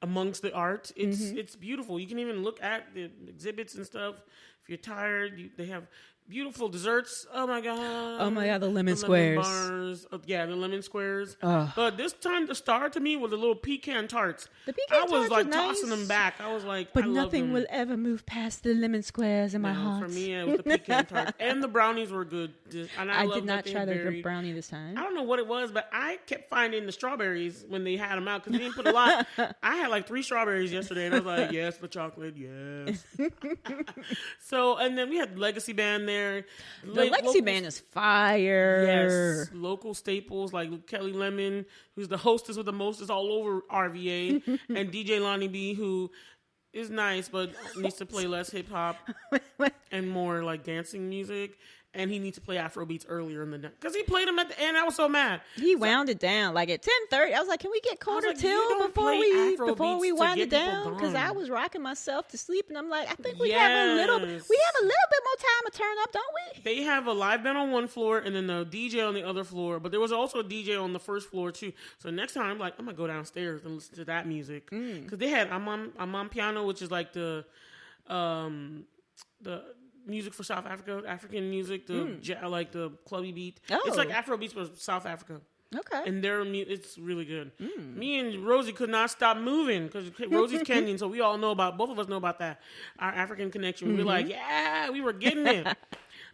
Speaker 1: amongst the art, it's beautiful. You can even look at the exhibits and stuff. If you're tired, they have beautiful desserts. Oh my god,
Speaker 2: the lemon squares.
Speaker 1: Bars. The lemon squares.
Speaker 2: Ugh.
Speaker 1: But this time the star to me was the little pecan tarts.
Speaker 2: The pecan tarts
Speaker 1: I was like
Speaker 2: are
Speaker 1: tossing
Speaker 2: nice,
Speaker 1: them back. I was like,
Speaker 2: but
Speaker 1: I love
Speaker 2: nothing
Speaker 1: them.
Speaker 2: will ever move past the lemon squares in my heart.
Speaker 1: For me, it was the pecan tarts, and the brownies were good. And
Speaker 2: I did not try the brownie this time.
Speaker 1: I don't know what it was, but I kept finding the strawberries when they had them out because they didn't put a lot. I had like 3 strawberries yesterday, and I was like, yes, the chocolate, yes. So, and then we had Legacy Band there.
Speaker 2: The Legacy Band is fire.
Speaker 1: Yes, local staples like Kelly Lemon, who's the hostess with the mostest all over RVA, and DJ Lonnie B, who is nice but needs to play less hip hop and more like dancing music. And he needs to play Afro beats earlier in the night because he played them at the end. I was so mad.
Speaker 2: He wound it down like at 10:30. I was like, "Can we get quarter till before we wind it down?" Because I was rocking myself to sleep, and I'm like, "I think we have a little bit more time to turn up, don't we?"
Speaker 1: They have a live band on one floor and then the DJ on the other floor, but there was also a DJ on the first floor too. So next time, I'm gonna go downstairs and listen to that music because they had I'm on piano, which is like the music for South Africa, African music, like the clubby beat.
Speaker 2: Oh.
Speaker 1: It's like Afro beats for South Africa.
Speaker 2: Okay.
Speaker 1: And it's really good. Me and Rosie could not stop moving because Rosie's Kenyan, so both of us know about that. Our African connection. We were like, yeah, we were getting it.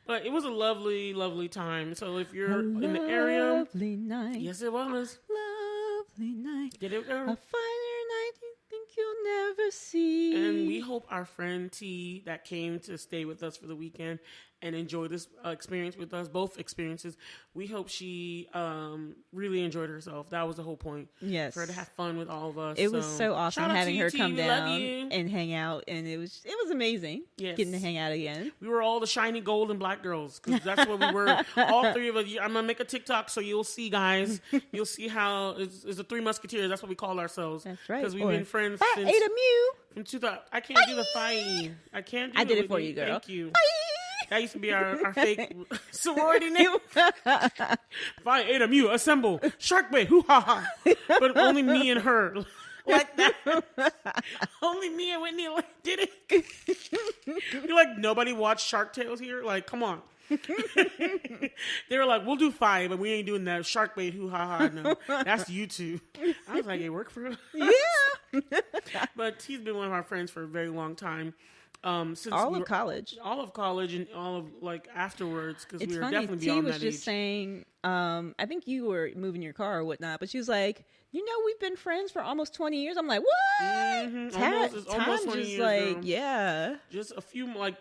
Speaker 1: But it was a lovely, lovely time. So if you're in the area.
Speaker 2: Lovely night.
Speaker 1: Yes, it was.
Speaker 2: Lovely night.
Speaker 1: Did it, girl?
Speaker 2: A finer night you think you'll never see.
Speaker 1: And we hope our friend T that came to stay with us for the weekend and enjoy this experience with us, both experiences. We hope she really enjoyed herself. That was the whole point.
Speaker 2: Yes.
Speaker 1: For her to have fun with all of us.
Speaker 2: It was so awesome having her come down
Speaker 1: and
Speaker 2: hang out. And it was amazing getting to hang out again.
Speaker 1: We were all the shiny gold and black girls because that's what we were. All 3 of us. I'm going to make a TikTok so you'll see, guys. You'll see how it's the 3 Musketeers. That's what we call ourselves.
Speaker 2: That's right.
Speaker 1: Because we've been friends since...
Speaker 2: Ada Mew.
Speaker 1: From 2000. I can't do the fight. I can't do it.
Speaker 2: I did it for you, girl.
Speaker 1: Thank you. That used to be our fake sorority name. Fine, Ada Mew, assemble. Shark Bay, hoo-ha-ha. But only me and her. Like that. Only me and Whitney did it. You're like, nobody watched Shark Tales here? Like, come on. They were like, we'll do 5, but we ain't doing that shark bait hoo-ha-ha. No, that's you 2. I was like, it worked for us.
Speaker 2: Yeah.
Speaker 1: But he's been one of our friends for a very long time. Since
Speaker 2: all of college,
Speaker 1: and all of like afterwards, because we were
Speaker 2: funny.
Speaker 1: definitely
Speaker 2: T
Speaker 1: beyond
Speaker 2: was
Speaker 1: that
Speaker 2: just
Speaker 1: age.
Speaker 2: saying, I think you were moving your car or whatnot, but she was like, we've been friends for almost 20 years. I'm like, what?
Speaker 1: Mm-hmm. Almost 20
Speaker 2: just
Speaker 1: years,
Speaker 2: like,
Speaker 1: girl.
Speaker 2: yeah,
Speaker 1: just a few, like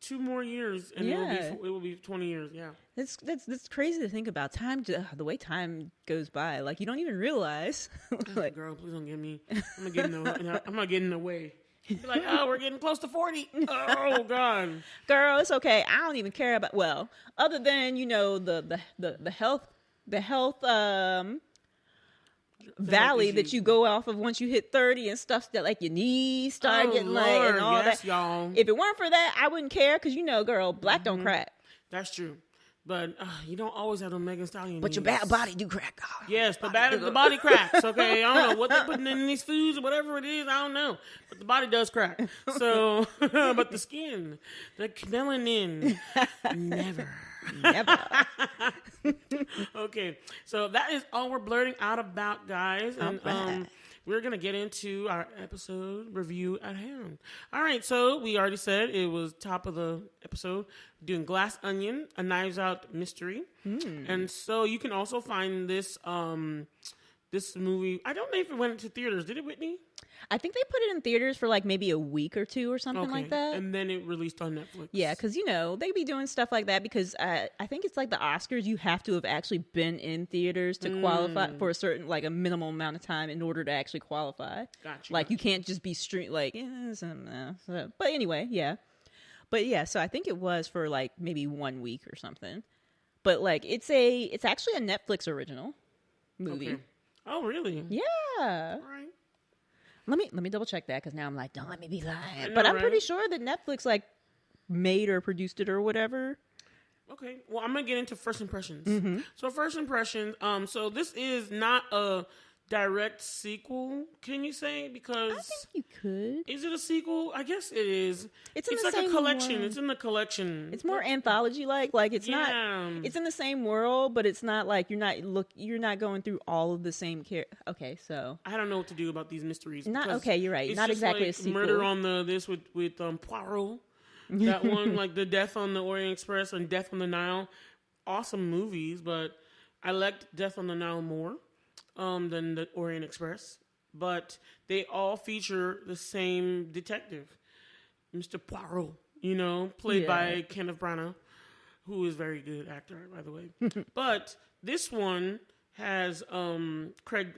Speaker 1: 2 more years, and it will be 20 years. Yeah,
Speaker 2: that's crazy to think about. Time, the way time goes by, like you don't even realize.
Speaker 1: Like, girl, please don't get me. I'm not getting in the way. You're like, oh, we're getting close to 40. Oh God,
Speaker 2: girl, it's okay. I don't even care about. Well, other than the health valley that you go off of once you hit 30 and stuff that like your knees start getting like and all that.
Speaker 1: Y'all.
Speaker 2: If it weren't for that, I wouldn't care because girl, black don't crack.
Speaker 1: That's true. But you don't always have the Megan Stallion.
Speaker 2: But your body do crack. Oh,
Speaker 1: yes, the body cracks. Okay, I don't know what they're putting in these foods or whatever it is. I don't know, but the body does crack. So, but the skin, the melanin, never. Okay, so that is all we're blurting out about, guys, and we're going to get into our episode review at hand. All right, so we already said it was top of the episode, doing Glass Onion, a Knives Out mystery. And so you can also find this this movie. I don't know if it went into theaters. Did it, Whitney?
Speaker 2: I think they put it in theaters for like maybe a week or two or something like that.
Speaker 1: And then it released on Netflix.
Speaker 2: Yeah, because, they be doing stuff like that because I think it's like the Oscars. You have to have actually been in theaters to qualify for a certain, like a minimal amount of time in order to actually qualify.
Speaker 1: Gotcha.
Speaker 2: Like you can't just be street like, but anyway, yeah. But yeah, so I think it was for like maybe 1 week or something. But like it's actually a Netflix original movie.
Speaker 1: Okay. Oh, really?
Speaker 2: Yeah.
Speaker 1: All right.
Speaker 2: Let me double check that because now I'm like, don't let me be lying.
Speaker 1: Know,
Speaker 2: but I'm
Speaker 1: right?
Speaker 2: pretty sure that Netflix like made or produced it or whatever.
Speaker 1: Okay. Well, I'm gonna get into first impressions. So first impressions. So this is not a direct sequel. Can you say? Because
Speaker 2: I think you could.
Speaker 1: Is it a sequel? I guess it is.
Speaker 2: It's in the
Speaker 1: like
Speaker 2: same
Speaker 1: a collection.
Speaker 2: one.
Speaker 1: It's in the collection.
Speaker 2: It's more anthology like it's not. It's in the same world, but it's not like you're not going through all of the same Okay, so
Speaker 1: I don't know what to do about these mysteries.
Speaker 2: You're right.
Speaker 1: It's
Speaker 2: Not
Speaker 1: just
Speaker 2: exactly
Speaker 1: like
Speaker 2: a sequel.
Speaker 1: Murder on this with Poirot. That one, like the Death on the Orient Express and Death on the Nile. Awesome movies, but I liked Death on the Nile more than the Orient Express. But they all feature the same detective, Mr. Poirot, played by Kenneth Branagh, who is a very good actor, by the way. But this one has Daniel Craig,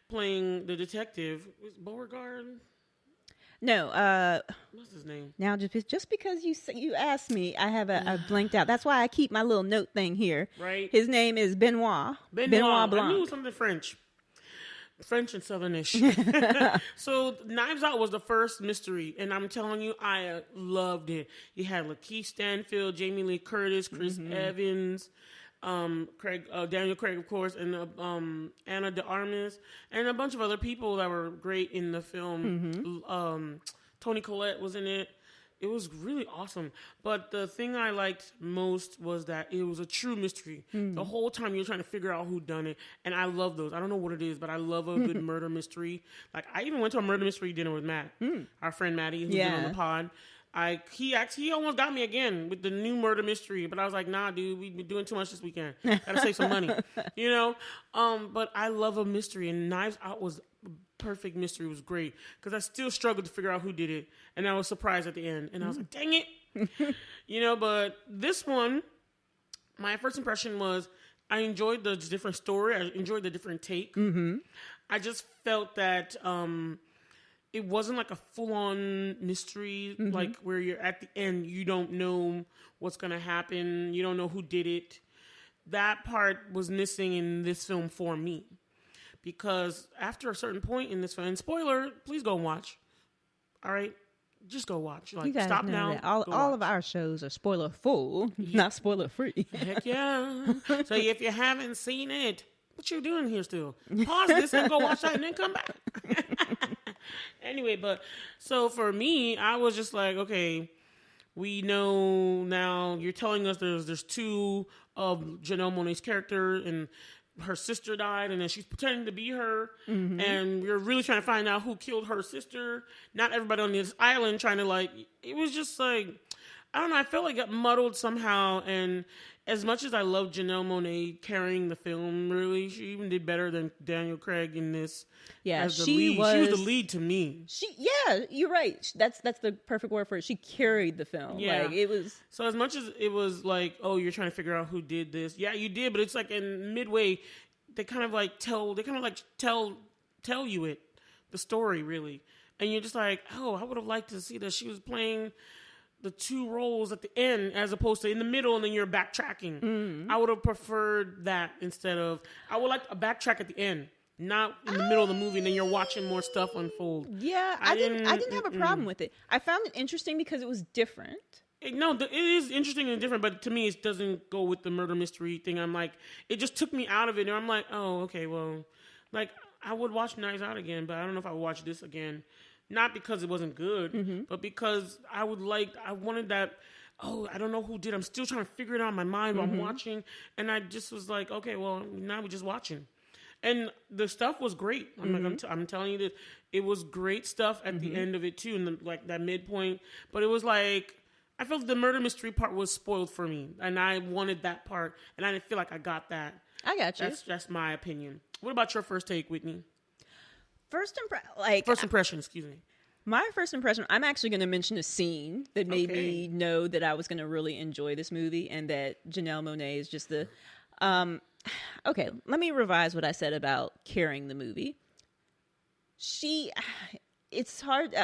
Speaker 1: playing the detective. Was Beauregard?
Speaker 2: No,
Speaker 1: What's his name?
Speaker 2: Now, just because you asked me, I have a blanked out. That's why I keep my little note thing here.
Speaker 1: Right.
Speaker 2: His name is Benoit. Benoit Blanc.
Speaker 1: I knew something French and Southernish. So Knives Out was the first mystery, and I'm telling you, I loved it. You had Lakeith Stanfield, Jamie Lee Curtis, Chris Evans, Daniel Craig, of course, and Ana de Armas, and a bunch of other people that were great in the film. Toni Collette was in it. It was really awesome. But the thing I liked most was that it was a true mystery. The whole time you're trying to figure out who done it. And I love those. I don't know what it is, but I love a good murder mystery. Like, I even went to a murder mystery dinner with Matt, our friend Matty, who's been on the pod. He almost got me again with the new murder mystery, but I was like, nah, dude, we've been doing too much this weekend. Gotta save some money, But I love a mystery, and Knives Out was a perfect mystery. It was great because I still struggled to figure out who did it, and I was surprised at the end, and I was like, dang it, But this one, my first impression was I enjoyed the different story. I enjoyed the different take. I just felt that. It wasn't like a full-on mystery, like where you're at the end, you don't know what's going to happen. You don't know who did it. That part was missing in this film for me. Because after a certain point in this film, and spoiler, please go and watch. All right? Just go watch. Like,
Speaker 2: you guys
Speaker 1: stop
Speaker 2: know
Speaker 1: now.
Speaker 2: That all of our shows are spoiler full, not spoiler free.
Speaker 1: Heck yeah. So if you haven't seen it, what you doing here still? Pause this and go watch that and then come back. Anyway, but so for me, I was just like, okay, we know now you're telling us there's two of Janelle Monáe's character and her sister died and then she's pretending to be her and we're really trying to find out who killed her sister. Not everybody on this island trying to it was just like, I don't know, I felt like it got muddled somehow. And as much as I love Janelle Monáe carrying the film, really, she even did better than Daniel Craig in this.
Speaker 2: Yeah,
Speaker 1: as the lead. She was the lead to me.
Speaker 2: You're right. That's the perfect word for it. She carried the film.
Speaker 1: Yeah,
Speaker 2: it was.
Speaker 1: So as much as it was like, oh, you're trying to figure out who did this. Yeah, you did, but it's like in midway, they kind of tell you the story really, and you're just like, oh, I would have liked to see that she was playing the two roles at the end as opposed to in the middle and then you're backtracking. I would have preferred that instead of, I would like a backtrack at the end, not in the middle of the movie and then you're watching more stuff unfold.
Speaker 2: Yeah, I didn't have a problem with it. I found it interesting because it was different.
Speaker 1: No, it is interesting and different, but to me, it doesn't go with the murder mystery thing. I'm like, it just took me out of it, and I'm like, oh, okay, well, like, I would watch Knives Out again, but I don't know if I would watch this again. Not because it wasn't good, but because I wanted that, oh, I don't know who did. I'm still trying to figure it out in my mind while I'm watching, and I just was like, okay, well, now we're just watching. And the stuff was great. I'm telling you that it was great stuff at the end of it, too, and like that midpoint. But it was like, I felt the murder mystery part was spoiled for me, and I wanted that part, and I didn't feel like I got that.
Speaker 2: I got you.
Speaker 1: That's my opinion. What about your first take, Whitney?
Speaker 2: First impression,
Speaker 1: excuse me.
Speaker 2: My first impression, I'm actually going to mention a scene that made me know that I was going to really enjoy this movie, and that Janelle Monáe is just the... okay, let me revise what I said about carrying the movie. It's hard...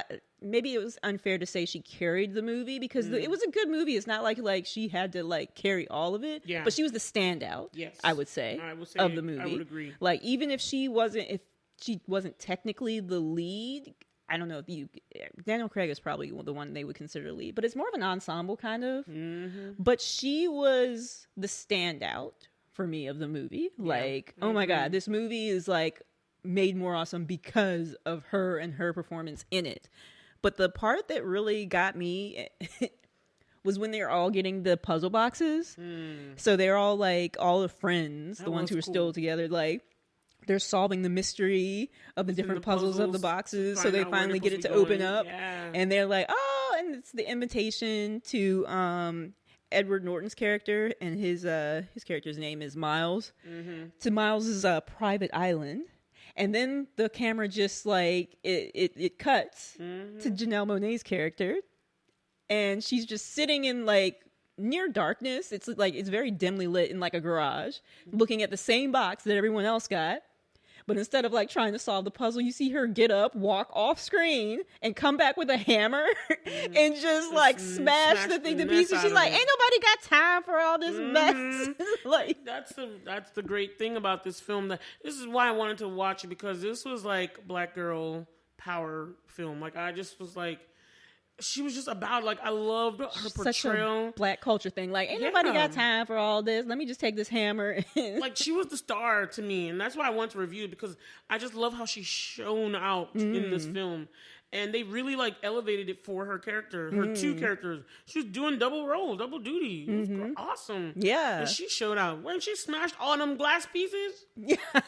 Speaker 2: maybe it was unfair to say she carried the movie, because it was a good movie. It's not like she had to carry all of it. Yeah. But she was the standout, I would say of the movie. I would agree. Like, even if she wasn't technically the lead, I don't know if Daniel Craig is probably the one they would consider lead, but it's more of an ensemble kind of. But she was the standout for me of the movie. Oh my God, this movie is made more awesome because of her and her performance in it. But the part that really got me was when they're all getting the puzzle boxes. So they're all all the friends, the ones who are still together, they're solving the mystery of the different puzzles of the boxes. So they finally get it to open up. Yeah. And they're like, oh, and it's the invitation to Edward Norton's character, and his character's name is Miles, to Miles's private island. And then the camera just it cuts to Janelle Monáe's character, and she's just sitting in near darkness. It's it's very dimly lit in a garage, looking at the same box that everyone else got. But instead of trying to solve the puzzle, you see her get up, walk off screen, and come back with a hammer and just smash the thing to pieces. She's like, ain't nobody got time for all this mess.
Speaker 1: That's the great thing about this film. This is why I wanted to watch it, because this was black girl power film. I just was she was just about I loved her portrayal.
Speaker 2: Such a black culture thing. Ain't nobody got time for all this. Let me just take this hammer.
Speaker 1: She was the star to me, and that's why I want to review it, because I just love how she shone out in this film. And they really elevated it for her character, her two characters. She was doing double role, double duty. It was awesome. Yeah. And she showed out. When she smashed all them glass pieces,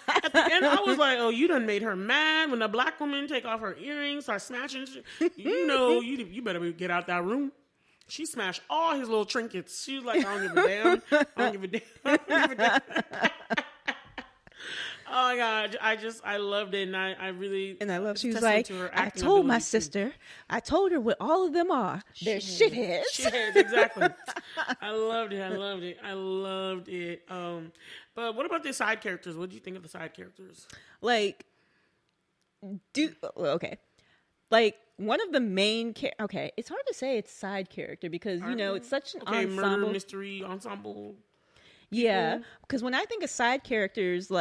Speaker 1: at the end, I was like, oh, you done made her mad. When the black woman take off her earrings, start smashing, you better get out that room. She smashed all his little trinkets. She was like, I don't give a damn. I don't give a damn. I don't give a damn. Oh my God, I loved it, and I really...
Speaker 2: And I love, she was like, I told my sister, I told her what all of them are. They're shitheads.
Speaker 1: Shitheads, exactly. I loved it. But what about the side characters? What do you think of the side characters?
Speaker 2: Okay. One of the main... okay, it's hard to say it's side character, because, it's such an ensemble.
Speaker 1: Murder mystery ensemble.
Speaker 2: Yeah, because when I think of side characters,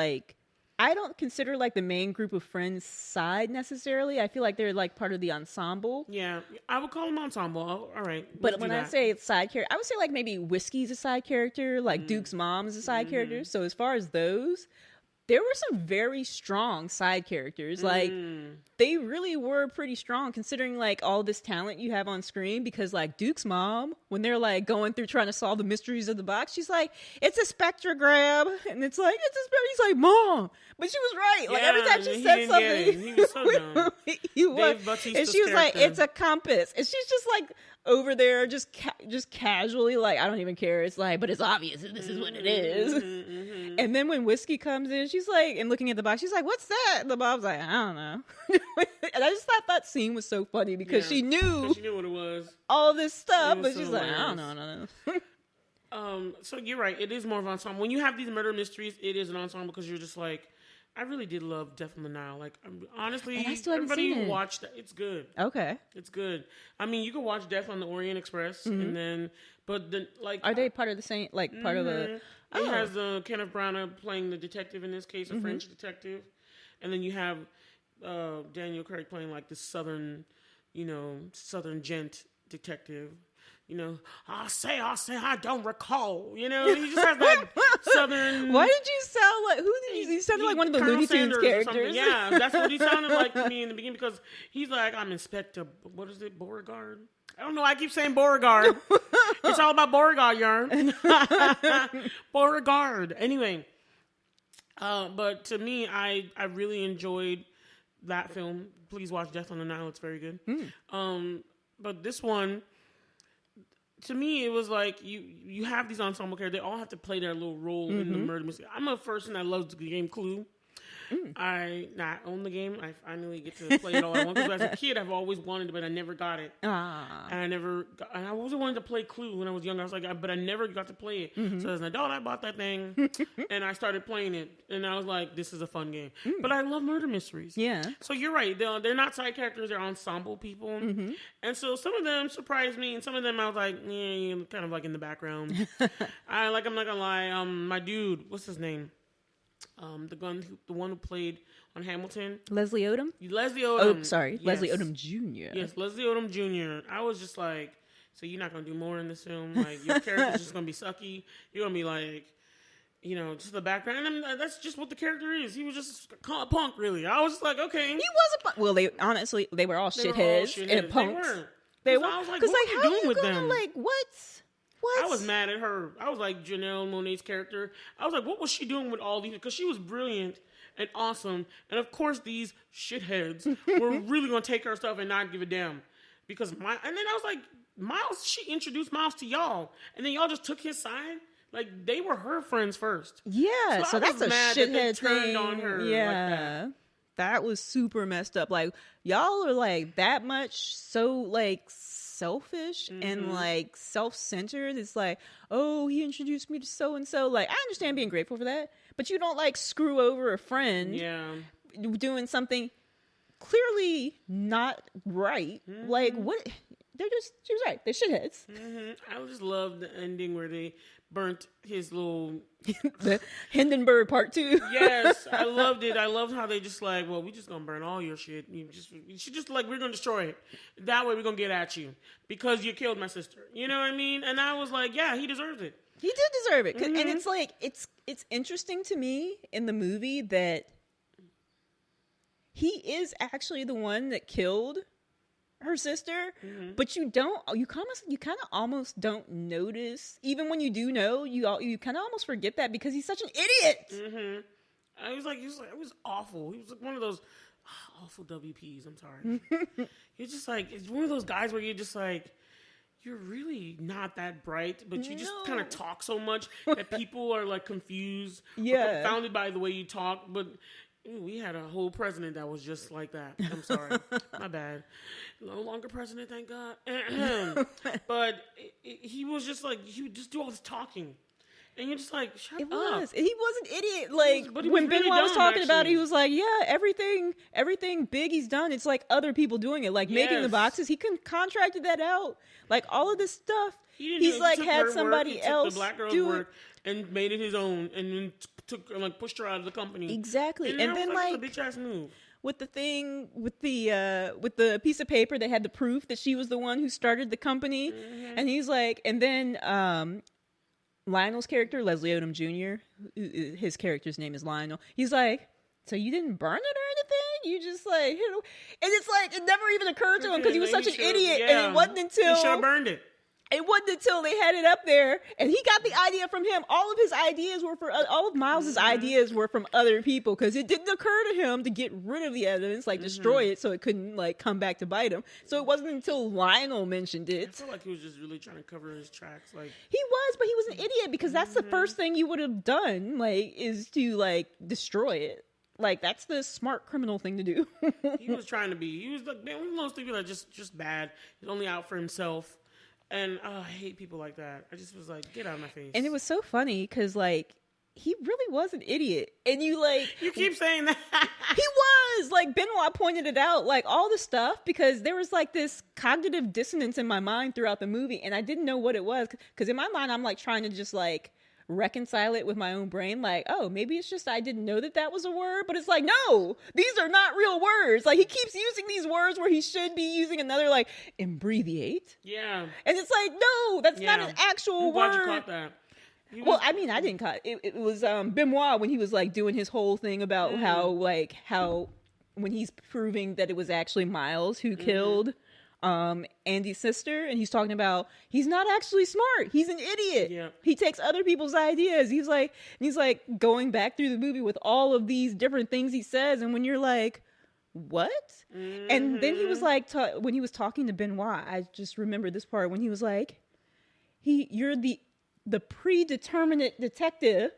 Speaker 2: I don't consider the main group of friends side necessarily. I feel like they're part of the ensemble.
Speaker 1: Yeah, I would call them ensemble. All right.
Speaker 2: But when I say it's side character, I would say maybe Whiskey's a side character, Duke's mom is a side character. So as far as those, there were some very strong side characters. They really were pretty strong, considering all this talent you have on screen, because Duke's mom, when they're going through trying to solve the mysteries of the box, she's like, it's a spectrograph, and it's like, it's a he's like, Mom, but she was right. Every time she said something,
Speaker 1: he was so dumb.
Speaker 2: He was. And she was like, it's a compass, and she's just over there just casually I don't even care. It's but it's obvious that this is what it is. And then when Whiskey comes in, she's and looking at the box, she's like, what's that? And the mom's like, I don't know. And I just thought that scene was so funny, because she knew
Speaker 1: what it was,
Speaker 2: all this stuff, but she's like, I don't know.
Speaker 1: So you're right, it is more of an ensemble. When you have these murder mysteries, it is an ensemble, because you're just I really did love Death on the Nile. Honestly, everybody who watched that, it's good.
Speaker 2: Okay.
Speaker 1: It's good. I mean, you can watch Death on the Orient Express, and then, but then,
Speaker 2: are they part of the same, part of a...
Speaker 1: It has Kenneth Branagh playing the detective in this case, a French detective. And then you have Daniel Craig playing the southern gent detective. I'll say, I don't recall. He just has that southern.
Speaker 2: Why did you sound like, who did you sounded like one of the
Speaker 1: Colonel
Speaker 2: Looney Tunes
Speaker 1: Sanders
Speaker 2: characters?
Speaker 1: Yeah, that's what he sounded like to me in the beginning, because he's like, I'm Inspector, what is it, Beauregard? I don't know, I keep saying Beauregard. It's all about Beauregard, yarn. Beauregard. Anyway, but to me, I really enjoyed that film. Please watch Death on the Nile, it's very good. But this one, to me, it was like you have these ensemble characters. They all have to play their little role in the murder mystery. I'm a person that loves the game Clue. I not own the game. I finally get to play it all I want. Because as a kid, I've always wanted it, but I never got it. And I always wanted to play Clue when I was younger. I was like, but I never got to play it. So as an adult, I bought that thing, and I started playing it. And I was like, this is a fun game. But I love murder mysteries.
Speaker 2: Yeah.
Speaker 1: So you're right. They're not side characters. They're ensemble people. And so some of them surprised me, and some of them I was like, kind of like in the background. I'm not gonna lie. My dude, what's his name? The one who played on Hamilton.
Speaker 2: Leslie Odom?
Speaker 1: Leslie Odom.
Speaker 2: Oh, sorry.
Speaker 1: Yes.
Speaker 2: Leslie Odom Jr.
Speaker 1: Yes, Leslie Odom Jr. I was just like, so you're not going to do more in this film? Like, your character's just going to be sucky? You're going to be like, just the background? And that's just what the character is. He was just a punk, really. I was just like, okay.
Speaker 2: He was a punk. Well, they were all shitheads and punks.
Speaker 1: They were. I was like, what are you doing with them?
Speaker 2: Like, what?
Speaker 1: I was mad at her. I was like Janelle Monáe's character. I was like, what was she doing with all these? Because she was brilliant and awesome. And of course, these shitheads were really going to take her stuff and not give a damn. And then I was like, Miles, she introduced Miles to y'all. And then y'all just took his side. Like, they were her friends first.
Speaker 2: Yeah, so that's a shithead thing.
Speaker 1: On her
Speaker 2: yeah.
Speaker 1: Like
Speaker 2: that was super messed up. Like, y'all are like that much so like selfish and like self-centered. It's like, oh, he introduced me to so and so. Like, I understand being grateful for that, but you don't like screw over a friend doing something clearly not right. Like, what? She was right. They're shitheads.
Speaker 1: I just love the ending where they burnt his little
Speaker 2: the Hindenburg Part 2.
Speaker 1: Yes, I loved it. I loved how they just like, well, we just gonna burn all your shit. You should just like, we're gonna destroy it. That way we're gonna get at you because you killed my sister. You know what I mean? And I was like, yeah, he deserves it.
Speaker 2: He did deserve it. And it's like, it's interesting to me in the movie that he is actually the one that killed her sister, but you kind of almost don't notice. Even when you do know, you kind of almost forget that because he's such an idiot.
Speaker 1: I was like, it was awful. He was like one of those awful WPs. I'm sorry. He's just like, it's one of those guys where you're just like, you're really not that bright, but you just kind of talk so much that people are like confused, or confounded by the way you talk. But we had a whole president that was just like that. I'm sorry. My bad. No longer president, thank God. But he was just like, he would just do all this talking. And you're just like, shut up.
Speaker 2: He was an idiot. Like,
Speaker 1: but
Speaker 2: when
Speaker 1: really
Speaker 2: Benoit was talking about it,
Speaker 1: actually.
Speaker 2: he was like, yeah, everything big he's done, it's like other people doing it. Like, making the boxes. He contracted that out. Like, all of this stuff. He's like, had somebody else
Speaker 1: the black girl's
Speaker 2: do
Speaker 1: work and made it his own, and then pushed her out of the company.
Speaker 2: Exactly. And then like,
Speaker 1: a bitch ass move.
Speaker 2: With the thing, with the piece of paper that had the proof that she was the one who started the company. And he's like, and then Lionel's character, Leslie Odom Jr., his character's name is Lionel. He's like, so you didn't burn it or anything? You just like, and it's like, it never even occurred to him because he was such an idiot. And it wasn't until
Speaker 1: he should have burned it.
Speaker 2: It wasn't until they had it up there, and he got the idea from him. All of his ideas were all of Miles's ideas were from other people, because it didn't occur to him to get rid of the evidence, like destroy it, so it couldn't like come back to bite him. So it wasn't until Lionel mentioned it.
Speaker 1: I feel like he was just really trying to cover his tracks. Like,
Speaker 2: he was, but he was an idiot, because that's the first thing you would have done, like, is to like destroy it. Like, that's the smart criminal thing to do.
Speaker 1: He was trying to be. He was like, man, one of those people that just bad. He's only out for himself. And I hate people like that. I just was like, get out of my face.
Speaker 2: And it was so funny because, like, he really was an idiot. And you, like...
Speaker 1: You keep saying that.
Speaker 2: He was! Like, Benoit pointed it out, like, all the stuff, because there was, like, this cognitive dissonance in my mind throughout the movie, and I didn't know what it was. Because in my mind, I'm, like, trying to just, like, reconcile it with my own brain. Like, oh, maybe it's just I didn't know that was a word, but it's like, no, these are not real words. Like, he keeps using these words where he should be using another, like, abbreviate.
Speaker 1: Yeah.
Speaker 2: And it's like, no, that's not an actual word.
Speaker 1: I'm glad you caught that.
Speaker 2: Well, I mean, I didn't cut it. It was Benoit when he was like doing his whole thing about how when he's proving that it was actually Miles who killed Andy's sister, and he's talking about he's not actually smart. He's an idiot.
Speaker 1: Yeah.
Speaker 2: He takes other people's ideas. He's like going back through the movie with all of these different things he says, and when you're like, what? And then he was like, when he was talking to Benoit, I just remember this part when he was like, you're the predeterminate detective,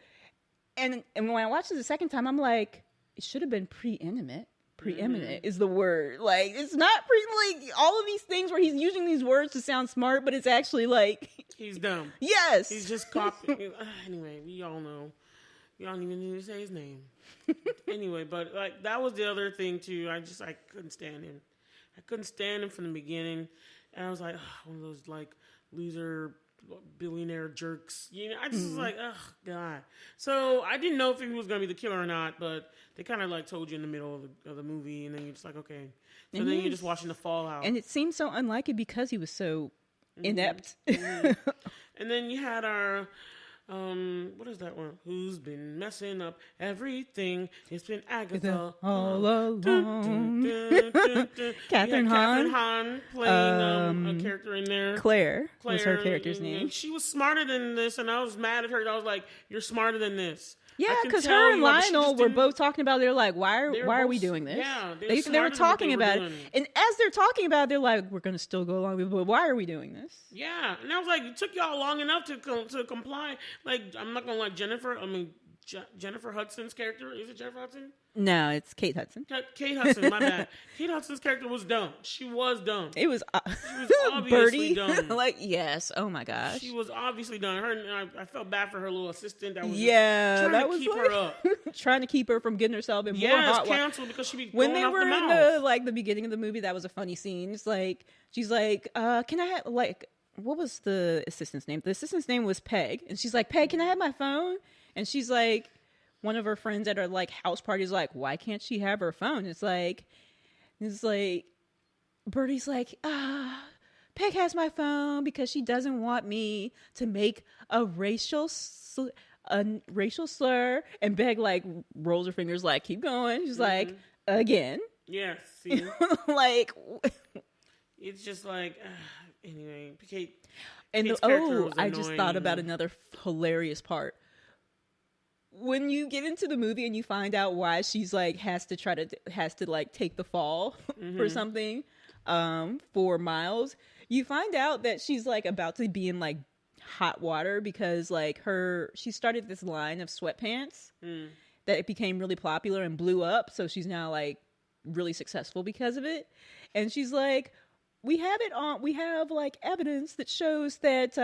Speaker 2: and when I watched it the second time, I'm like, it should have been preeminent is the word. Like, it's not like all of these things where he's using these words to sound smart, but it's actually like
Speaker 1: he's dumb.
Speaker 2: Yes,
Speaker 1: he's just copying. Anyway, we all know. You don't even need to say his name. Anyway, but like that was the other thing too. I couldn't stand him. I couldn't stand him from the beginning, and I was like, one of those like loser billionaire jerks. You know, I just was like, oh god. So I didn't know if he was gonna be the killer or not, but they kind of like told you in the middle of the movie, and then you're just like, okay. So then you're just watching the fallout,
Speaker 2: and it seemed so unlike it because he was so inept.
Speaker 1: And then you had our what is that one? Who's been messing up everything? It's been Agatha
Speaker 2: all along. Catherine
Speaker 1: Hahn playing a character in there.
Speaker 2: Claire was her character's name.
Speaker 1: She was smarter than this, and I was mad at her. I was like, "You're smarter than this."
Speaker 2: Yeah, because her and Lionel were both talking about it. They're like, why are we doing this?
Speaker 1: Yeah,
Speaker 2: they were talking about it. And as they're talking about it, they're like, we're going to still go along with it, but why are we doing this?
Speaker 1: Yeah, and I was like, it took y'all long enough to comply. Like, I'm not going to like Jennifer Hudson's character. Is it Jennifer Hudson?
Speaker 2: No, it's Kate Hudson.
Speaker 1: Kate Hudson, my bad. Kate Hudson's character was dumb. She was dumb.
Speaker 2: It was,
Speaker 1: she was obviously dumb.
Speaker 2: Like, yes. Oh my gosh.
Speaker 1: She was obviously dumb. I felt bad for her little assistant that was
Speaker 2: trying
Speaker 1: to keep her up.
Speaker 2: Trying to keep her from getting herself in more hot water.
Speaker 1: Canceled because she be
Speaker 2: when
Speaker 1: going
Speaker 2: they
Speaker 1: off
Speaker 2: were
Speaker 1: the
Speaker 2: in
Speaker 1: mouth.
Speaker 2: the beginning of the movie, that was a funny scene. It's like, she's like, can I have, like, what was the assistant's name? The assistant's name was Peg. And she's like, Peg, can I have my phone? And she's like, one of her friends at her like house party is like, why can't she have her phone? It's like Bertie's like, Peg has my phone because she doesn't want me to make a racial slur. And Peg like rolls her fingers like, keep going. She's like, again.
Speaker 1: Yeah, see,
Speaker 2: like
Speaker 1: it's just like anyway. Kate's
Speaker 2: character was annoying. I just thought about another hilarious part. When you get into the movie and you find out why she's like has to like take the fall for something for Miles, you find out that she's like about to be in like hot water because like she started this line of sweatpants that it became really popular and blew up, so she's now like really successful because of it. And she's like, we have like evidence that shows that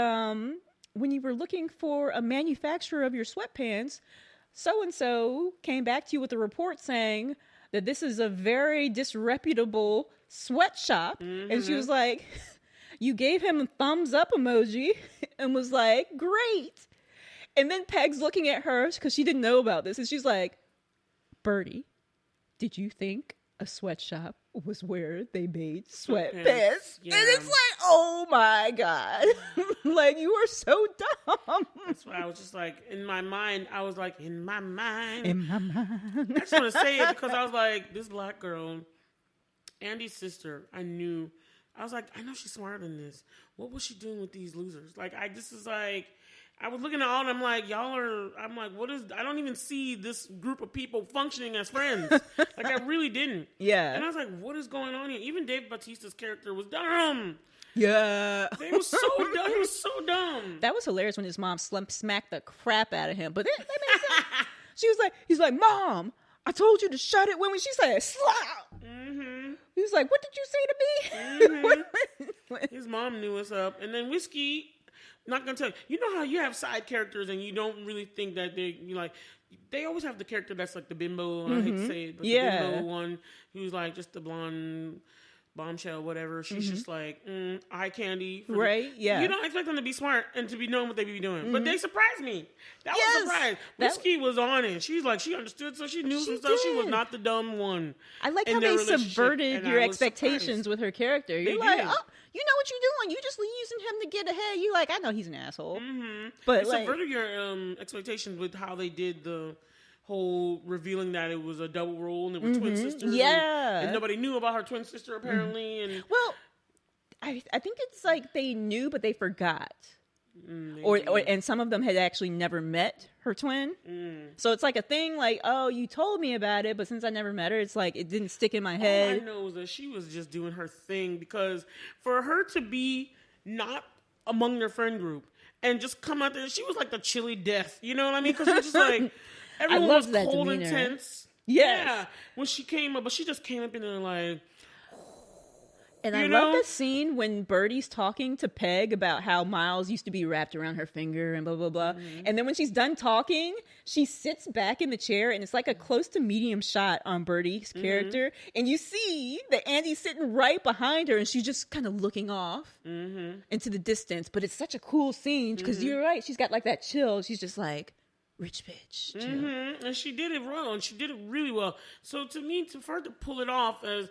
Speaker 2: when you were looking for a manufacturer of your sweatpants, so-and-so came back to you with a report saying that this is a very disreputable sweatshop. And she was like, you gave him a thumbs up emoji and was like, great. And then Peg's looking at her because she didn't know about this. And she's like, Bertie, did you think a sweatshop was where they made sweatpants? Yeah. And it's like, oh my God. Like, you are so dumb.
Speaker 1: That's why I was just like, in my mind, I was like, in my mind.
Speaker 2: I
Speaker 1: just want to say it because I was like, this black girl, Andy's sister, I was like, I know she's smarter than this. What was she doing with these losers? Like, I was looking at all and I'm like, I don't even see this group of people functioning as friends. Like, I really didn't.
Speaker 2: Yeah.
Speaker 1: And I was like, what is going on here? Even Dave Bautista's character was dumb.
Speaker 2: Yeah.
Speaker 1: He was so dumb. He was so dumb.
Speaker 2: That was hilarious when his mom smacked the crap out of him. But that made sense. He's like, Mom, I told you to shut it when she said, slap. Mm-hmm. He was like, what did you say to me?
Speaker 1: His mom knew what's up. And then Whiskey, not gonna tell you. You know how you have side characters and you don't really think that they always have the character that's like the bimbo. I hate to say it, but the bimbo one who's like just the blonde bombshell, whatever. She's just like, eye candy.
Speaker 2: Right? Yeah.
Speaker 1: You don't expect them to be smart and to be knowing what they be doing. But they surprised me. That was a surprise. Whiskey was on it. She's like, she understood, so she knew some stuff. She was not the dumb one.
Speaker 2: I like how they subverted your expectations with her character. You're like, oh, you know what you're doing. You just using him to get ahead. You're like, I know he's an asshole. But
Speaker 1: they subverted your expectations with how they did the whole revealing that it was a double role and it was twin sisters.
Speaker 2: Yeah.
Speaker 1: And nobody knew about her twin sister apparently. And
Speaker 2: well, I think it's like they knew, but they forgot. And some of them had actually never met her twin. So it's like a thing like, oh, you told me about it, but since I never met her, it's like it didn't stick in my head.
Speaker 1: All I know is that she was just doing her thing, because for her to be not among their friend group and just come out there, she was like the chilly death. You know what I mean? Because it was just like, everyone was cold and tense.
Speaker 2: Yes.
Speaker 1: Yeah. When she came up, but she just came up in there like...
Speaker 2: And I love the scene when Birdie's talking to Peg about how Miles used to be wrapped around her finger and blah, blah, blah. And then when she's done talking, she sits back in the chair and it's like a close to medium shot on Birdie's character. And you see that Andy's sitting right behind her and she's just kind of looking off into the distance. But it's such a cool scene because you're right. She's got like that chill. She's just like, rich bitch.
Speaker 1: And she did it well, and she did it really well. So to me, for her to pull it off, as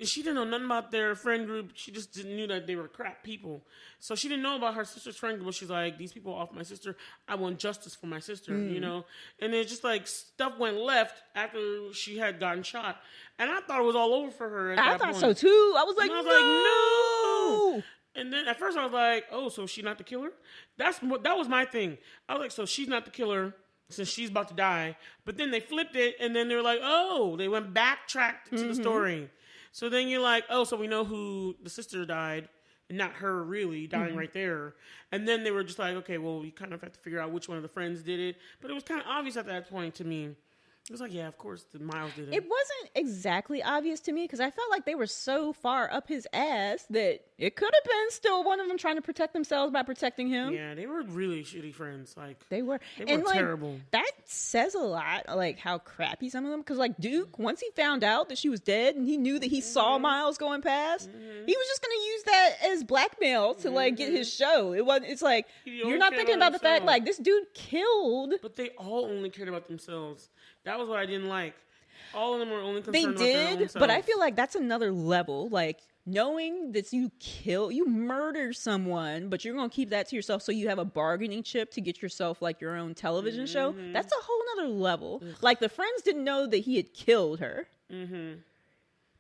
Speaker 1: she didn't know nothing about their friend group, she just didn't knew that they were crap people. So she didn't know about her sister's friend group, but she's like, these people are off my sister. I want justice for my sister, you know? And it's just like stuff went left after she had gotten shot. And I thought it was all over for her at that point.
Speaker 2: I thought so too. I was like,
Speaker 1: no! And then at first I was like, oh, so she's not the killer? That was my thing. I was like, so she's not the killer since she's about to die. But then they flipped it, and then they were like, oh, they went backtracked to the story. So then you're like, oh, so we know who the sister died, and not her really dying right there. And then they were just like, okay, well, we kind of have to figure out which one of the friends did it. But it was kind of obvious at that point to me. It was like, yeah, of course, the Miles did it.
Speaker 2: It wasn't exactly obvious to me because I felt like they were so far up his ass that it could have been still one of them trying to protect themselves by protecting him.
Speaker 1: Yeah, they were really shitty friends. Like
Speaker 2: they were
Speaker 1: terrible.
Speaker 2: That says a lot, like how crappy some of them. Because like Duke, once he found out that she was dead and he knew that he saw Miles going past, he was just going to use that as blackmail to like get his show. It's like you're not thinking about the fact like this dude killed.
Speaker 1: But they all only cared about themselves. That was what I didn't like. All of them were only concerned about their own selves.
Speaker 2: But I feel like that's another level. Like, knowing that you murder someone, but you're going to keep that to yourself so you have a bargaining chip to get yourself, like, your own television show. That's a whole nother level. Like, the friends didn't know that he had killed her.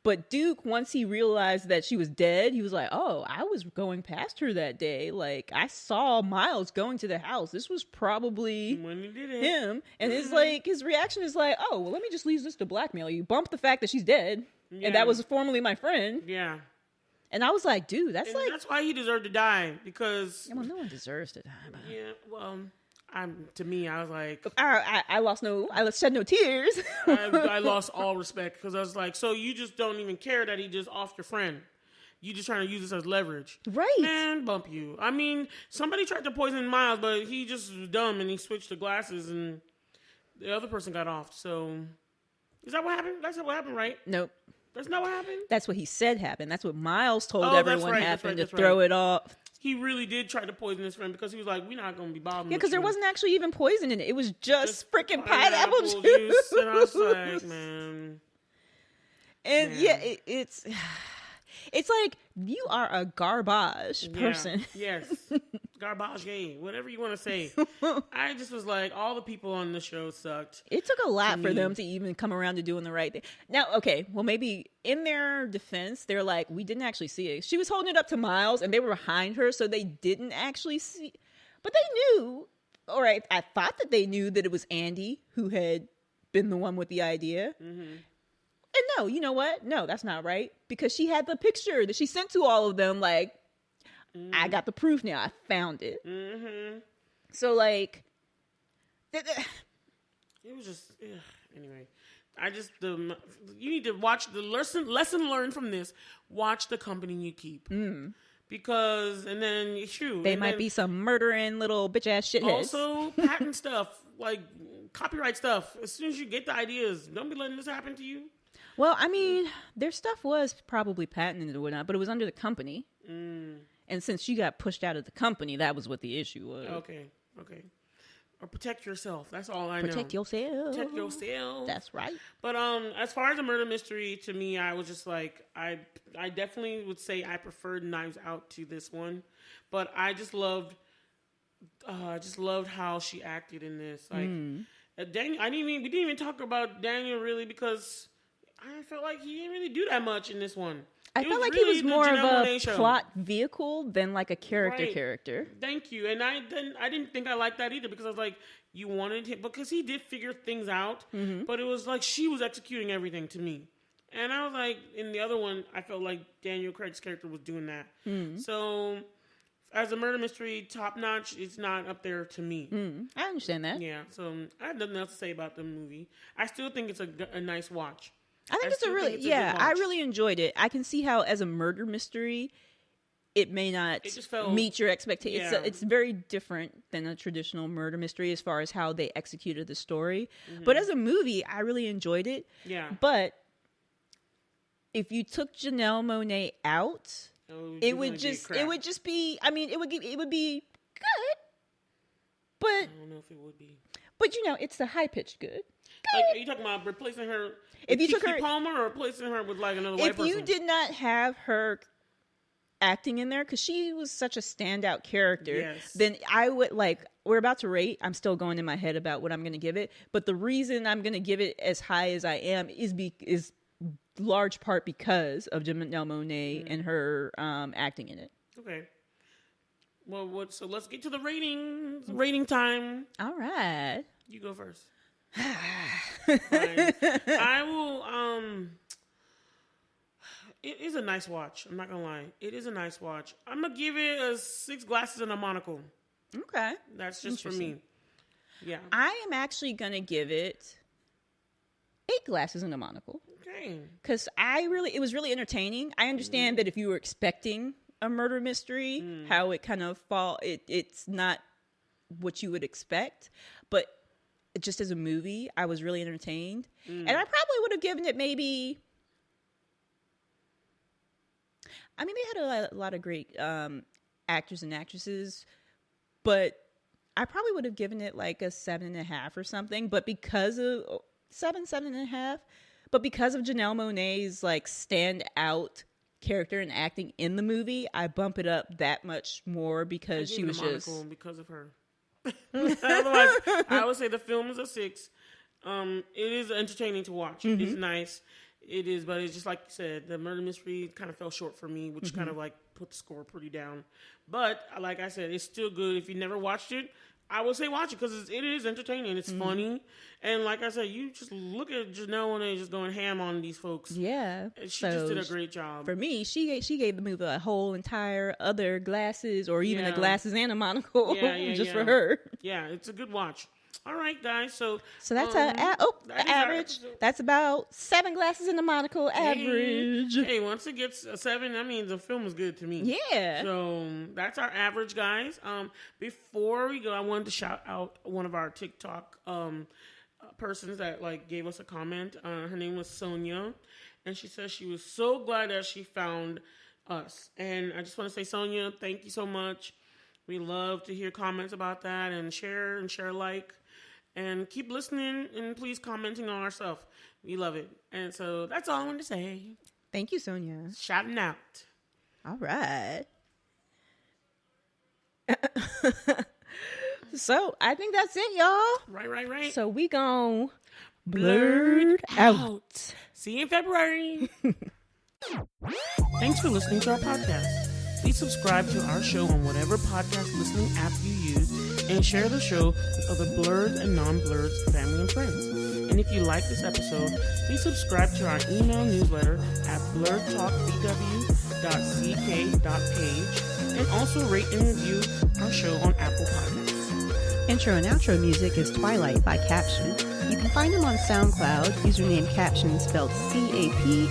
Speaker 2: But Duke, once he realized that she was dead, he was like, oh, I was going past her that day. Like, I saw Miles going to the house. This was probably him. And his reaction is like, oh, well, let me just use this to blackmail you. Bump the fact that she's dead. Yeah. And that was formerly my friend.
Speaker 1: Yeah.
Speaker 2: And I was like, dude, that's
Speaker 1: why he deserved to die, because...
Speaker 2: Yeah, well, no one deserves to die. But...
Speaker 1: Yeah, well... To me, I was like...
Speaker 2: I shed no tears.
Speaker 1: I lost all respect, because I was like, so you just don't even care that he just offed your friend. You just trying to use this as leverage.
Speaker 2: Right.
Speaker 1: Man, bump you. I mean, somebody tried to poison Miles, but he just was dumb, and he switched the glasses, and the other person got off. So, is that what happened? That's what happened, right?
Speaker 2: Nope.
Speaker 1: That's not what happened?
Speaker 2: That's what he said happened. That's what Miles told everyone happened to throw it off.
Speaker 1: He really did try to poison his friend because he was like, we're not going to be bothering.
Speaker 2: Yeah, because there wasn't actually even poison in it. It was just freaking pineapple juice.
Speaker 1: And I was like, man.
Speaker 2: And yeah, it's like you are a garbage person.
Speaker 1: Yes. Garbage game. Whatever you want to say. I just was like, all the people on the show sucked.
Speaker 2: It took a lot for them to even come around to doing the right thing. Now, okay, well, maybe in their defense, they're like, we didn't actually see it. She was holding it up to Miles, and they were behind her, so they didn't actually see. But they knew, all right, I thought that they knew that it was Andy who had been the one with the idea. And no, you know what? No, that's not right. Because she had the picture that she sent to all of them, like, I got the proof now. I found it. So, like...
Speaker 1: It was just... Anyway. You need to watch the lesson learned from this. Watch the company you keep. Because... And then, shoot.
Speaker 2: They might be some murdering little bitch-ass shitheads.
Speaker 1: Also, patent stuff. Like, copyright stuff. As soon as you get the ideas, don't be letting this happen to you.
Speaker 2: Well, I mean, their stuff was probably patented or whatnot, but it was under the company. And since she got pushed out of the company, that was what the issue was.
Speaker 1: Okay. Or protect yourself. That's all I know.
Speaker 2: Protect yourself.
Speaker 1: Protect yourself.
Speaker 2: That's right.
Speaker 1: But as far as a murder mystery, to me, I was just like, I definitely would say I preferred Knives Out to this one. But I just loved how she acted in this. Like Daniel, we didn't even talk about Daniel really because I felt like he didn't really do that much in this one.
Speaker 2: I felt like really he was more of a plot vehicle than like a character.
Speaker 1: Thank you. And I didn't think I liked that either because I was like, you wanted him because he did figure things out, but it was like she was executing everything to me. And I was like, in the other one, I felt like Daniel Craig's character was doing that. So as a murder mystery, top notch, it's not up there to me.
Speaker 2: I understand that.
Speaker 1: Yeah. So I have nothing else to say about the movie. I still think it's a nice watch.
Speaker 2: I think it's I really enjoyed it. I can see how as a murder mystery, it may not meet your expectations. Yeah. It's very different than a traditional murder mystery as far as how they executed the story. But as a movie, I really enjoyed it.
Speaker 1: Yeah.
Speaker 2: But if you took Janelle Monáe out, it would just be, I mean, it would be good. But
Speaker 1: I don't know if it would be.
Speaker 2: But it's the high pitched good.
Speaker 1: Like, are you talking about replacing her with Keke Palmer or replacing her with like another white person?
Speaker 2: If you did not have her acting in there, because she was such a standout character, then I would we're about to rate. I'm still going in my head about what I'm going to give it. But the reason I'm going to give it as high as I am is large part because of Janelle Monáe and her acting in it. Okay.
Speaker 1: Well, so let's get to the ratings. Rating time.
Speaker 2: All right.
Speaker 1: You go first. I will. It is a nice watch. I'm not gonna lie. It is a nice watch. I'm gonna give it a 6 glasses and a monocle.
Speaker 2: Okay,
Speaker 1: that's just for me. Yeah,
Speaker 2: I am actually gonna give it 8 glasses and a monocle.
Speaker 1: Okay,
Speaker 2: because it was really entertaining. I understand that if you were expecting a murder mystery, how it kind of it's not what you would expect, but just as a movie, I was really entertained. And I probably would have given it maybe... I mean, they had a lot of great actors and actresses, but I probably would have given it like a 7.5 or something. But because of... 7.5. But because of Janelle Monáe's like standout character and acting in the movie, I bump it up that much more because she was just...
Speaker 1: because of her. Otherwise, I would say the film is a 6. It is entertaining to watch. It's nice. It is, but it's just like you said, the murder mystery kind of fell short for me, which kind of like put the score pretty down. But like I said, it's still good. If you never watched it, I would say watch it because it is entertaining. It's funny. And like I said, you just look at Janelle Monáe just going ham on these folks.
Speaker 2: Yeah.
Speaker 1: She just did a great job.
Speaker 2: For me, she gave the movie a whole entire other glasses or even a glasses and a monocle just for her.
Speaker 1: Yeah, it's a good watch. All right, guys. So
Speaker 2: that's average. That's about 7 glasses and a monocle average.
Speaker 1: Hey, once it gets a 7, that means the film is good to me.
Speaker 2: Yeah.
Speaker 1: So that's our average, guys. Before we go, I wanted to shout out one of our TikTok persons that gave us a comment. Her name was Sonia, and she says she was so glad that she found us. And I just want to say, Sonia, thank you so much. We love to hear comments about that and share and keep listening and please commenting on our stuff. We love it. And so that's all I wanted to say.
Speaker 2: Thank you, Sonia.
Speaker 1: Shouting out.
Speaker 2: All right. So I think that's it, y'all.
Speaker 1: Right.
Speaker 2: So we gon' blerd out.
Speaker 1: See you in February. Thanks for listening to our podcast. Please subscribe to our show on whatever podcast listening app you use and share the show with other blurred and non-blurred family and friends. And if you like this episode, please subscribe to our email newsletter at blerdtalkbw.ck.page and also rate and review our show on Apple Podcasts.
Speaker 2: Intro and outro music is Twilight by Caption. You can find them on SoundCloud, username Caption spelled CAPSHUN.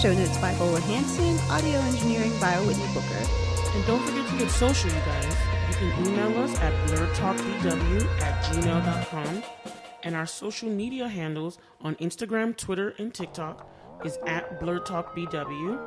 Speaker 2: Show notes by Bola, Hanson, audio engineering by Whitney Booker.
Speaker 1: And don't forget to get social, you guys. You can email us at blerdtalkbw@gmail.com. And our social media handles on Instagram, Twitter, and TikTok is at BlerdTalkBW.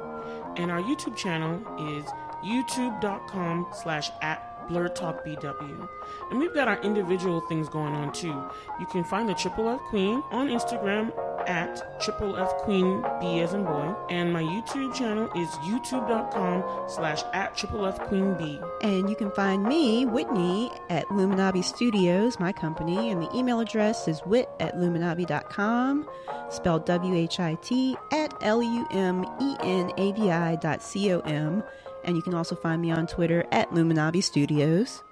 Speaker 1: And our YouTube channel is youtube.com/@BlerdTalkBW. And we've got our individual things going on too. You can find the Triple F Queen on Instagram at Triple F Queen B as in boy. And my YouTube channel is youtube.com/@Triple F Queen B.
Speaker 2: And you can find me, Whitney, at Luminabi Studios, my company, and the email address is wit@luminabi.com, spelled WHIT@LUMENABI.com. And you can also find me on Twitter at Luminabi Studios.